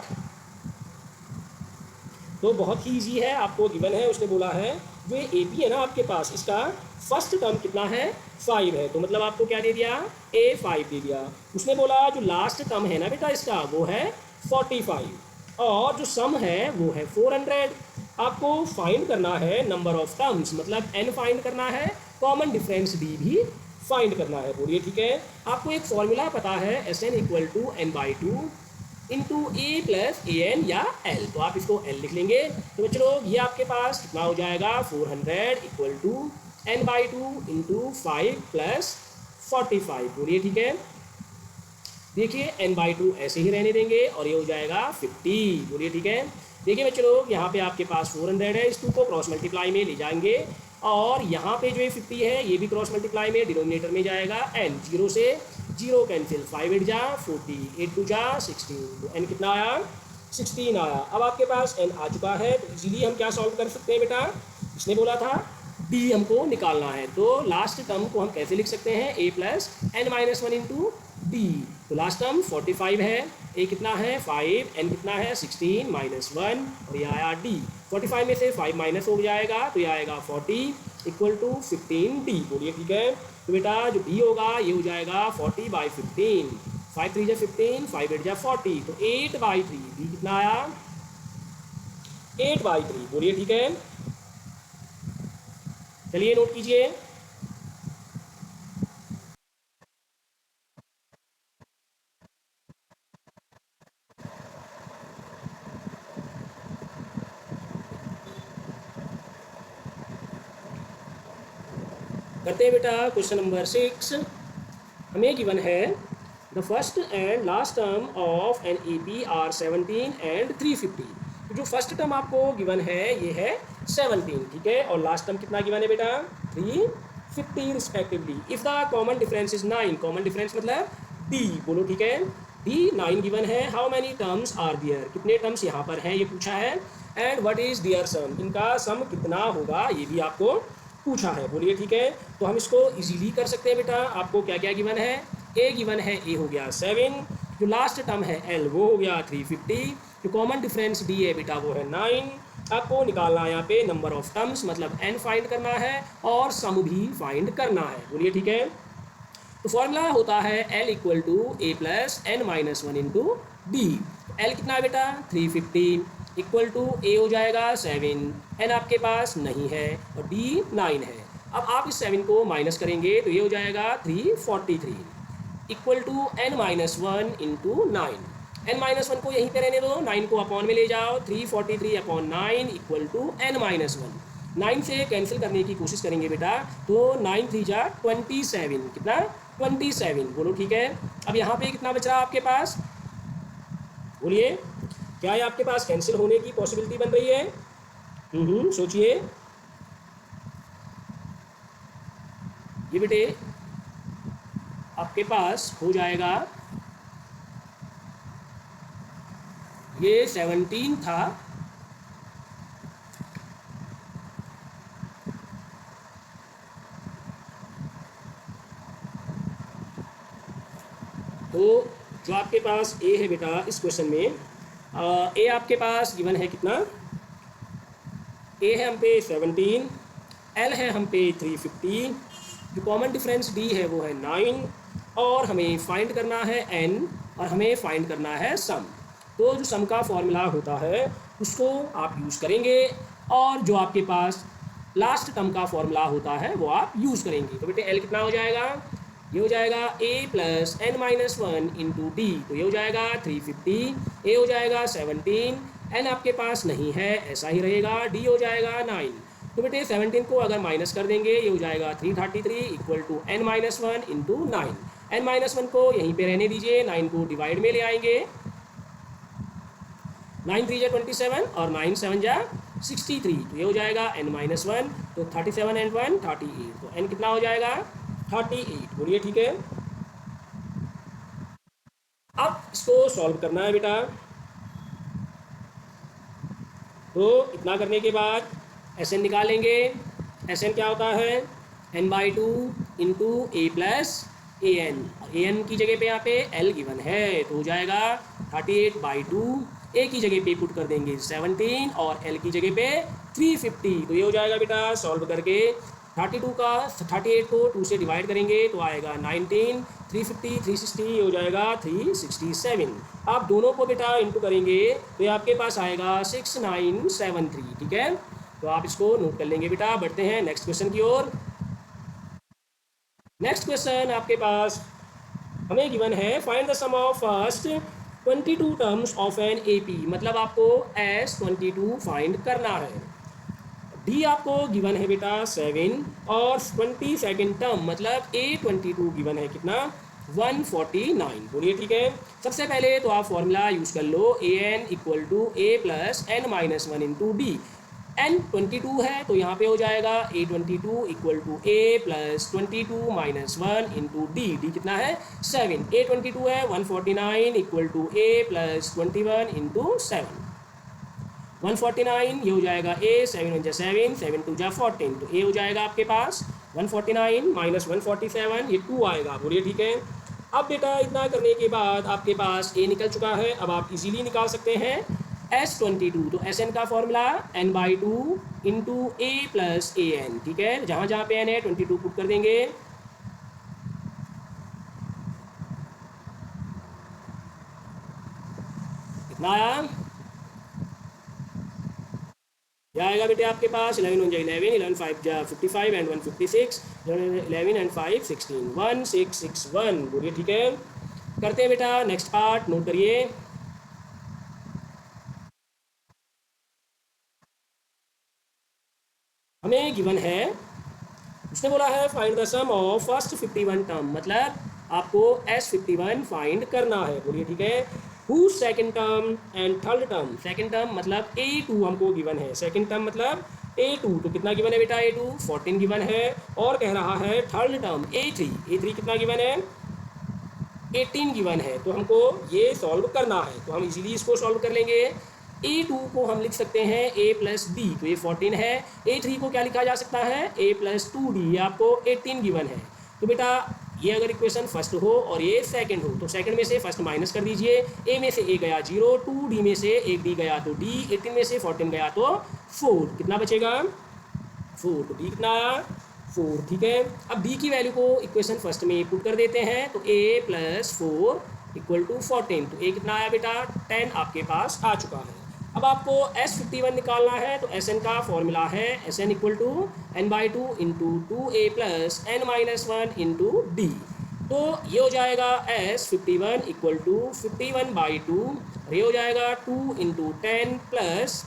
तो बहुत ही ईजी है, आपको गिवन है, उसने बोला है जो ए पी है ना आपके पास, इसका फर्स्ट टर्म कितना है 5 है, तो मतलब आपको क्या दे दिया A5 दे दिया। उसने बोला जो लास्ट टर्म है ना बेटा इसका वो है 45 और जो सम है वो है 400। आपको फाइंड करना है नंबर ऑफ टर्म्स, मतलब n फाइंड करना है, कॉमन डिफरेंस d भी फाइंड करना है। बोलिए ठीक है। आपको एक फॉर्मूला पता है Sn equal to n/2 into a plus a n या एल, तो आप इसको एल लिख लेंगे। तो बच्चों ये आपके पास कितना हो जाएगा 400 equal to n/2 into 5 plus 45। बोलिए ठीक है। देखिए n/2 ऐसे ही रहने देंगे और ये हो जाएगा 50। बोलिए ठीक है। देखिए बच्चों लोग यहाँ पे आपके पास 400 है, इस 2 को क्रॉस मल्टीप्लाई में ले जाएंगे और यहाँ पे जो ये 50 है ये भी क्रॉस मल्टीप्लाई में डिनोमिनेटर में जाएगा n, 0 से 0 कैंसिल, 5 8 जा 40, 8 2 जा 16, तो n कितना आया 16 आया। अब आपके पास n आ चुका है तो इजीली हम क्या सॉल्व कर सकते हैं बेटा, इसने बोला था d हमको निकालना है, तो लास्ट टर्म को हम कैसे लिख सकते हैं a plus n-1 into d। तो लास्ट टर्म 45 है, a कितना है 5, n कितना है 16 -1 और ये आया d। 45 में से 5 माइनस हो जाएगा तो ये आएगा 40 इक्वल टू 15d। बोलिए ठीक है। तो बेटा जो d होगा ये हो जाएगा 40/15, 5 3 जा 15, 5 8 जा 40, तो 8/3, d कितना आया 8/3। बोलिए ठीक है। चलिए नोट कीजिए। करते हैं बेटा क्वेश्चन नंबर 6। हमें गिवन है the first and last term of an A P are 17 and 350। तो जो फर्स्ट टर्म आपको गिवन है ये है 17, ठीक है, और लास्ट टर्म कितना गिवन है बेटा 350 respectively. If the common difference is 9, common difference मतलब d, बोलो ठीक है, d 9 गिवन है। हाउ मैनी टर्म्स आर दियर, कितने टर्म्स यहाँ पर हैं ये पूछा है, एंड व्हाट इज दियर सम, इनका सम कितना होगा ये भी आपको पूछा है। बोलिए ठीक है। तो हम इसको इजीली कर सकते हैं बेटा। आपको क्या क्या गिवन है, a गिवन है, a हो गया 7, जो लास्ट टर्म है l वो हो गया 350, जो कॉमन डिफरेंस d है बेटा वो है 9। आपको निकालना है यहाँ पे नंबर ऑफ टर्म्स, मतलब n फाइंड करना है और सम भी फाइंड करना है। बोलिए ठीक है। तो फॉर्मूला होता है l equal to a plus n-1 into d. l कितना है बेटा 350 इक्वल टू a हो जाएगा 7, n आपके पास नहीं है और d 9 है। अब आप इस 7 को माइनस करेंगे तो ये हो जाएगा 343 equal to n-1 into 9। n-1 को यहीं पे रहने दो, 9 को अपॉन में ले जाओ, 343/9 इक्वल टू n-1। 9 से कैंसिल करने की कोशिश करेंगे बेटा, तो 9 3 जा 27, कितना 27, बोलो ठीक है। अब यहाँ पे कितना बच रहा आपके पास, बोलिए क्या है आपके पास कैंसिल होने की पॉसिबिलिटी बन रही है? सोचिए। ये बेटे आपके पास हो जाएगा, ये 17 था, तो जो आपके पास ए है बेटा इस क्वेश्चन में, ए आपके पास गिवन है कितना ए है हम पे 17, एल है हम पे 350, जो कॉमन डिफरेंस डी है वो है 9, और हमें फाइंड करना है एन, और हमें फाइंड करना है सम। तो जो सम का फॉर्मूला होता है उसको आप यूज़ करेंगे, और जो आपके पास लास्ट टर्म का फॉर्मूला होता है वो आप यूज़ करेंगे। तो बेटे एल कितना हो जाएगा, ये हो जाएगा A plus N minus one into D, तो ये हो जाएगा 350, ए हो जाएगा 17, एन आपके पास नहीं है ऐसा ही रहेगा, डी हो जाएगा 9। तो बेटे 17 को अगर माइनस कर देंगे ये हो जाएगा 333 equal to n minus one into 9। N minus one को यहीं पे रहने दीजिए, 9 को डिवाइड में ले आएंगे, 9 3 जा 27 और 9 7 जा 63, तो ये हो जाएगा एन माइनस वन, तो 37 एंड 1 38, तो एन कितना हो जाएगा 38। बोलिए ठीक है। अब इसको सॉल्व करना है बेटा। तो इतना करने के बाद एस एन निकालेंगे। एस एन क्या होता है, n by two into a plus a n, a n की जगह पे यहाँ पे एल गिवन है, तो हो जाएगा 38/2, ए की जगह पे पुट कर देंगे 17 और एल की जगह पे 350, तो ये हो जाएगा बेटा सॉल्व करके 38 को 2 से डिवाइड करेंगे तो आएगा 19, 350 360, ये हो जाएगा 367। आप दोनों को बेटा इंटू करेंगे तो ये आपके पास आएगा 6973, ठीक है। तो आप इसको नोट कर लेंगे बेटा। बढ़ते हैं नेक्स्ट क्वेश्चन की ओर। नेक्स्ट क्वेश्चन आपके पास हमें गिवन है, find the sum of first 22 terms of an AP, मतलब आपको S22 फाइंड करना है। डी आपको गिवन है बेटा 7, और 22nd टर्म मतलब A22 गिवन है कितना 149। बोलिए ठीक है। सबसे पहले तो आप फॉर्मूला यूज़ कर लो, A N equal to A plus N minus one into D. N 22 है तो यहाँ पे हो जाएगा A22 equal to A plus 22 minus one into D, D कितना है 7, A22 है 149 equal to A plus 21 into 7, 149 ये हो जाएगा ए, 7 1 जा 7, 7 2 जा 14, तो ए हो जाएगा आपके पास 149 माइनस 147, ये 2 आएगा। बोलिए ठीक है। अब बेटा इतना करने के बाद आपके पास ए निकल चुका है, अब आप इजीली निकाल सकते हैं S22, तो एस एन का formula n by two into a plus a n, ठीक है। जहाँ जहाँ पे n है 22 पुट कर देंगे, कितना आया, यह आएगा बेटे आपके पास 11 1 जा 11, 11 5 जा 55 एंड 156, 11 एंड 5 16, 1661। बोलिए ठीक है। करते हैं बेटा नेक्स्ट पार्ट, नोट करिए। हमें गिवन है, उसने बोला है find the sum of first 51 term, मतलब आपको S51 फाइंड करना है। बोलिए ठीक है। हु second term and third term, second term मतलब A2 हमको गिवन है, सेकंड टर्म मतलब A2, तो कितना गिवन है बेटा A2 14 गिवन है, और कह रहा है थर्ड टर्म A3, A3 कितना गिवन है 18 गिवन है, तो हमको ये सॉल्व करना है। तो हम इजीली इसको सॉल्व कर लेंगे। A2 को हम लिख सकते हैं A प्लस डी, तो ये 14 है। A3 को क्या लिखा जा सकता है A प्लस 2D, ये आपको 18 गिवन है। तो बेटा ये अगर इक्वेशन फर्स्ट हो और ये सेकंड हो तो सेकंड में से फर्स्ट माइनस कर दीजिए, A में से A गया 0, 2D में से 1D गया तो D, 18 में से 14 गया तो 4, कितना बचेगा 4, तो D कितना आया 4, ठीक है। अब D की वैल्यू को इक्वेशन फर्स्ट में पुट कर देते हैं, तो A प्लस 4 इक्वल टू 14, तो A कितना आया बेटा 10 आपके पास आ चुका है। अब आपको S51 निकालना है, तो एस एन का फॉर्मूला है S N equal to n by two into 2A plus N minus one into D, तो ये हो जाएगा S51 इक्वल टू 51/2, और ये हो जाएगा 2 into 10 plus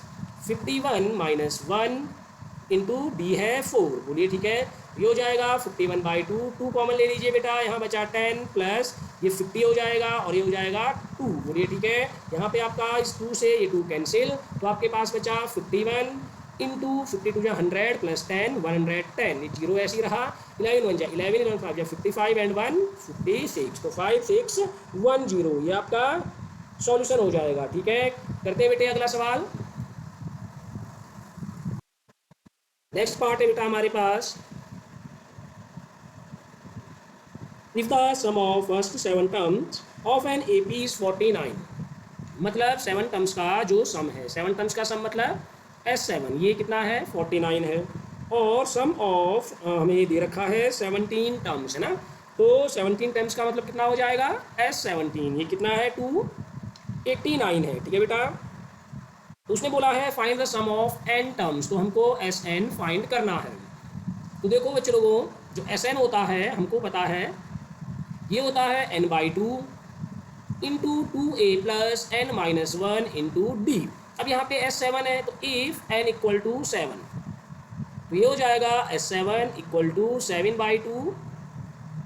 51 minus 1 into D है 4। बोलिए ठीक है। ये हो जाएगा 51/2, 2 कॉमन ले लीजिए बेटा, यहाँ बचा 10 प्लस ये 50 हो जाएगा और ये हो जाएगा 2। बोलिए ठीक है। यहाँ पे आपका इस 2 से ये 2 कैंसिल, तो आपके पास बचा 51 इंटू 52 जा 100 प्लस 10 110, ये 0 ऐसे ही रहा, 11 1 जा 11, 11 5 जा 55 एंड 1 56, तो 5610, ये आपका सॉल्यूशन हो जाएगा। ठीक है। करते हैं बेटे अगला सवाल। नेक्स्ट पार्ट है बेटा हमारे पास, if the sum of first 7 terms of an AP is 49, मतलब 7 टर्म्स का जो सम है, 7 टर्म्स का सम मतलब S7 ये कितना है 49 है, और सम ऑफ हमें दे रखा है 17 टर्म्स है ना, तो 17 टर्म्स का मतलब कितना हो जाएगा S17 ये कितना है 289 है, ठीक है बेटा। तो उसने बोला है find the sum of n terms, तो हमको Sn फाइंड करना है। तो देखो बच्चे लोगों, जो Sn होता है हमको पता है ये होता है n/2 into 2a plus n-1 into D. अब यहाँ पे S7 है, तो इफ n इक्वल टू 7 तो ये हो जाएगा S7 equal to 7/2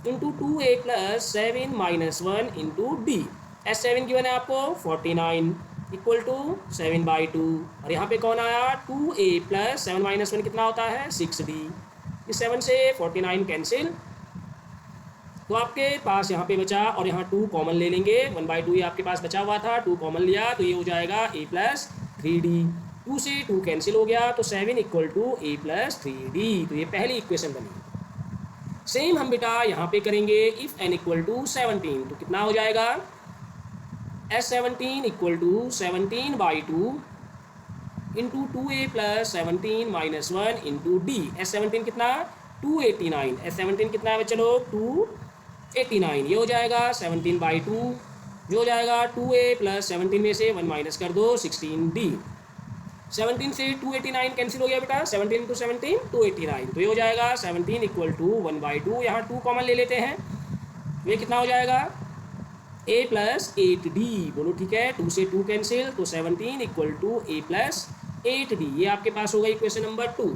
into 2a plus 7-1 into d. S7 given है आपको 49 इक्वल टू 7/2, और यहाँ पे कौन आया 2a प्लस 7-1 कितना होता है 6d। इस 7 से 49 कैंसिल, तो आपके पास यहाँ पे बचा, और यहाँ 2 कॉमन ले लेंगे, 1/2 ये आपके पास बचा हुआ था, 2 कॉमन लिया तो ये हो जाएगा a प्लस 3d। 2 से 2 कैंसिल हो गया, तो 7 equal to a plus 3d, तो ये पहली इक्वेशन बनी। सेम हम बेटा यहाँ पे करेंगे इफ n इक्वल टू 17, तो कितना हो जाएगा S17 equal to 17/2 into 2a plus 17-1 into d. S17 कितना 289, S17 कितना है बच्चे लोग 289, ये हो जाएगा 17/2, जो हो जाएगा 2a प्लस 17 में से 1 माइनस कर दो 16d। 17 से 289 कैंसिल हो गया बेटा, 17 इंटू 17 289, तो ये हो जाएगा 17 इक्वल टू 1/2, यहाँ 2 कॉमन ले लेते हैं, ये कितना हो जाएगा a प्लस 8d, बोलो ठीक है। 2 से 2 कैंसिल, तो 17 equal to a plus 8d, ये आपके पास होगा इक्वेशन नंबर 2।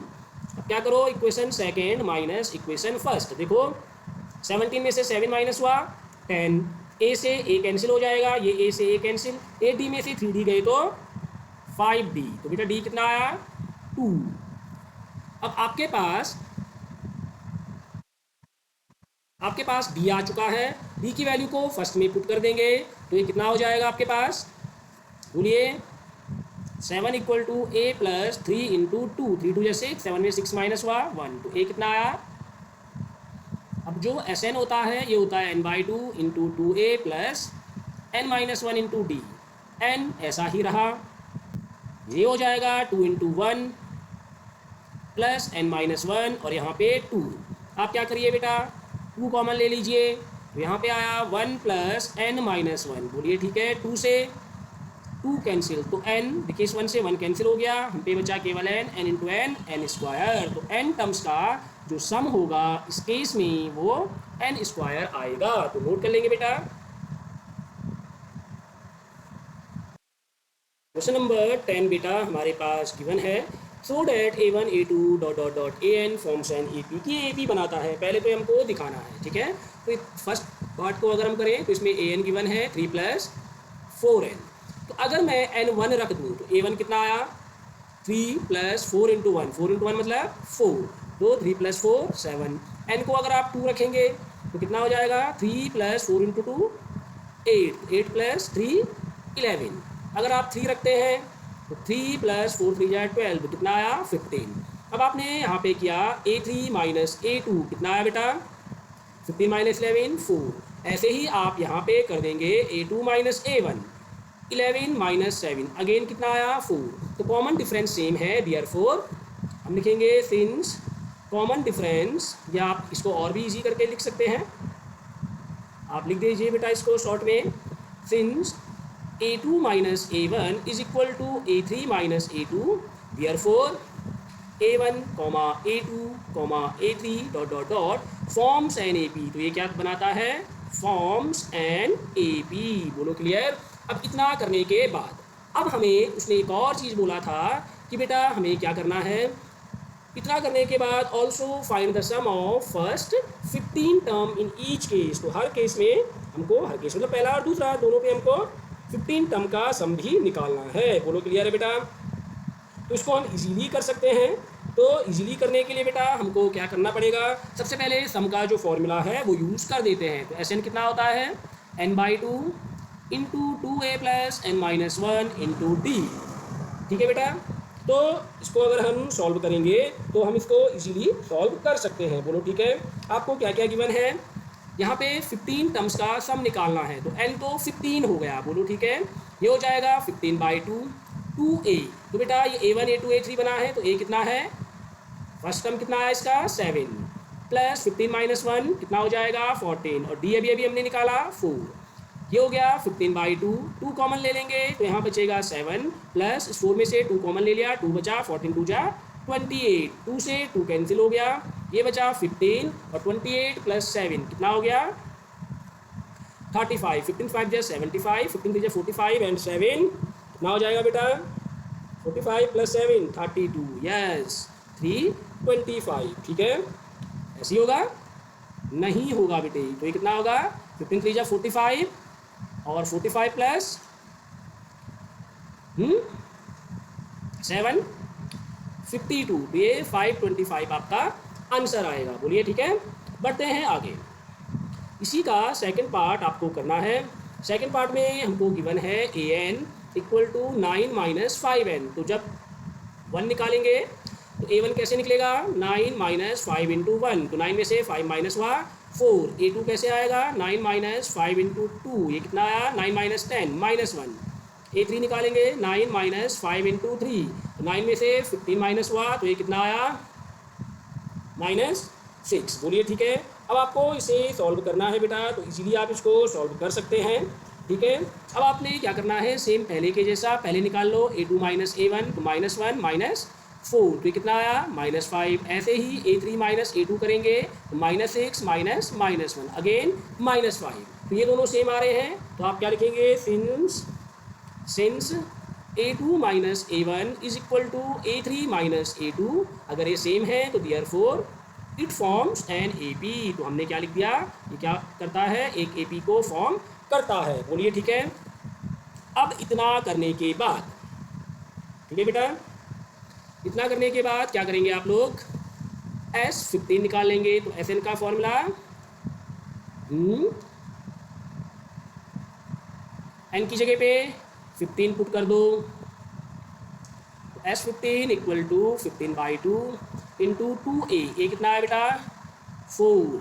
अब क्या करो equation second minus equation first, देखो 17 में से 7 माइनस हुआ 10, a से a कैंसिल हो जाएगा, ये a से a कैंसिल, 8d में से 3d गए तो 5d, तो बेटा d कितना आया 2। अब आपके पास d आ चुका है, d की वैल्यू को फर्स्ट में पुट कर देंगे, तो ये कितना हो जाएगा आपके पास, बोलिए 7 equal to a plus 3 into 2, 3 2 6, 7 में 6 माइनस हुआ 1, तो a कितना आया। अब जो Sn होता है ये होता है n/2 into 2a plus n-1 into D, n ऐसा ही रहा, ये हो जाएगा 2 इंटू 1 प्लस n-1, और यहाँ पे 2। आप क्या करिए बेटा 2 कॉमन ले लीजिए, तो यहाँ पे आया 1 प्लस n-1, बोलिए ठीक है। 2 से 2 कैंसिल, तो n देखिए इस 1 से 1 कैंसिल हो गया, हम पे बचा केवल n इंटू n स्क्वायर, तो n टर्म्स का जो सम होगा इस केस में वो n स्क्वायर आएगा, तो नोट कर लेंगे बेटा। क्वेश्चन नंबर 10 बेटा हमारे पास गिवन है, so that a1 a2 dot dot dot an forms an AP की AP बनाता है, पहले तो हमको दिखाना है, ठीक है। तो फर्स्ट पार्ट को अगर हम करें तो इसमें an गिवन है 3 प्लस 4n, तो अगर मैं n1 रख दूँ तो a1 कितना आया 3 प्लस 4 इंटू 1, 4 इंटू 1 मतलब 4, तो 3 प्लस 4 7, n को अगर आप 2 रखेंगे तो कितना हो जाएगा 3 प्लस 4 इंटू 2 8, 8 प्लस 3 11, अगर आप 3 रखते हैं तो 3 प्लस 4 3 12, कितना आया 15। अब आपने यहाँ पे किया a3 माइनस a2, कितना आया बेटा 15 माइनस 11 4, ऐसे ही आप यहाँ पे कर देंगे a2 minus a1 11 minus 7, again कितना आया 4, तो कॉमन डिफरेंस सेम है, देयरफॉर हम लिखेंगे सिंस कॉमन डिफरेंस, या आप इसको और भी इजी करके लिख सकते हैं, आप लिख दीजिए बेटा इसको शॉर्ट में, since a2 minus a1 is equal to a3 minus a2, therefore a1 comma a2 comma a3 dot dot dot forms an AP, तो ये क्या बनाता है फॉर्म्स एन AP, बोलो क्लियर। अब इतना करने के बाद अब हमें उसने एक और चीज़ बोला था कि बेटा हमें क्या करना है, इतना करने के बाद also find the sum of first 15 term in each case, तो हर केस में हमको, हर केस मतलब पहला और दूसरा दोनों पे हमको 15 टर्म का सम भी निकालना है, बोलो क्लियर है बेटा। तो इसको हम इजीली कर सकते हैं, तो इजीली करने के लिए बेटा हमको क्या करना पड़ेगा, सबसे पहले सम का जो फॉर्मूला है वो यूज़ कर देते हैं, तो Sn कितना होता है n/2 into 2a plus n-1 into D, ठीक है बेटा। तो इसको अगर हम सॉल्व करेंगे तो हम इसको इजीली सॉल्व कर सकते हैं, बोलो ठीक है। आपको क्या क्या गिवन है, यहाँ पे 15 टर्म्स का सम निकालना है, तो n तो 15 हो गया, बोलो ठीक है। ये हो जाएगा 15/2 2a। तो बेटा ये a1 a2 a3 बना है, तो a कितना है, फर्स्ट टर्म कितना है इसका 7 प्लस 15 माइनस 1 कितना हो जाएगा 14, और d अभी अभी हमने निकाला 4। ये हो गया 15/2, 2 कॉमन ले लेंगे तो यहाँ बचेगा 7 प्लस 4 में से 2 कॉमन ले लिया, 2 बचा, 14 2 जा 28, 2 से 2 कैंसिल हो गया, ये बचा 15 और 28 प्लस 7 कितना हो गया 35, 15 5 जा 75, 15 3 जा 45 एंड 7 कितना हो जाएगा बेटा 45 प्लस 7 32, यस 325। ठीक है, ऐसे ही होगा, नहीं होगा बेटे, तो ये कितना होगा 15 3 जा 45 और 45 प्लस 7 52, तो ये 525 आपका आंसर आएगा। बोलिए ठीक है, बढ़ते हैं आगे। इसी का सेकंड पार्ट आपको करना है। सेकंड पार्ट में हमको गिवन है an equal to 9 minus 5n। तो जब 1 निकालेंगे तो a1 कैसे निकलेगा 9 माइनस 5 इंटू 1, तो 9 में से 5 माइनस हुआ 4, a2 कैसे आएगा 9 माइनस 5 इंटू 2, ये कितना आया 9 माइनस 10 माइनस 1। a3 निकालेंगे 9 माइनस 5 इंटू 3, तो 9 में से 15 माइनस हुआ, तो ये कितना आया -6। बोलिए ठीक है, अब आपको इसे सॉल्व करना है बेटा, तो इजीली आप इसको सॉल्व कर सकते हैं। ठीक है, अब आपने क्या करना है, सेम पहले के जैसा, पहले निकाल लो a2 माइनस a1, तो -1 माइनस 4, तो ये कितना आया -5। ऐसे ही a3 माइनस a2 करेंगे तो -6 माइनस -1 अगेन -5, तो ये दोनों सेम आ रहे हैं, तो आप क्या लिखेंगे since a2 minus a1 is equal to a3 minus a2, अगर ये सेम है तो therefore it forms an AP। तो हमने क्या लिख दिया, ये क्या करता है, एक AP को फॉर्म करता है। बोलिए ठीक है, अब इतना करने के बाद, ठीक है बेटा, इतना करने के बाद क्या करेंगे आप लोग, S15 निकाल लेंगे। तो Sn का फॉर्मूला n की जगह पे 15 पुट कर दो, तो S15 equal to 15/2 into 2a, ये कितना है बेटा 4,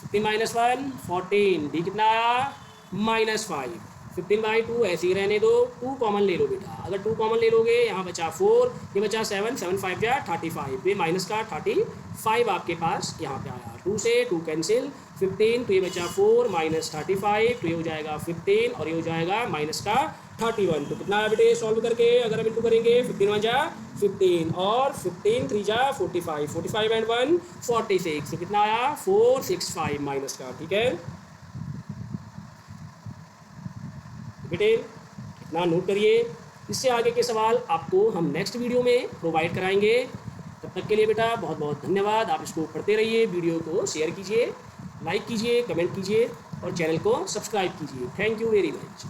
15 माइनस 1 14, डी कितना आया -5, 15/2 ऐसे ही रहने दो, 2 कॉमन ले लो बेटा, अगर 2 कॉमन ले लोगे यहाँ बचा 4, ये बचा 7, 7 5 जा 35, ये माइनस का 35 आपके पास यहाँ पे आया, 2 से 2 कैंसिल, 15, तो ये बचा 4 माइनस 35, तो ये हो जाएगा 15 और ये हो जाएगा माइनस का 31। तो कितना है बेटे सॉल्व करके, अगर हम इंटू करेंगे 15 1 जा 15 और 15 3 जा 45, 45 एंड 1 46, तो कितना आया 465 माइनस का। ठीक है बेटे, इतना नोट करिए, इससे आगे के सवाल आपको हम नेक्स्ट वीडियो में प्रोवाइड कराएंगे। तब तक के लिए बेटा बहुत बहुत धन्यवाद। आप इसको पढ़ते रहिए, वीडियो को शेयर कीजिए, लाइक कीजिए, कमेंट कीजिए और चैनल को सब्सक्राइब कीजिए। Thank you very much.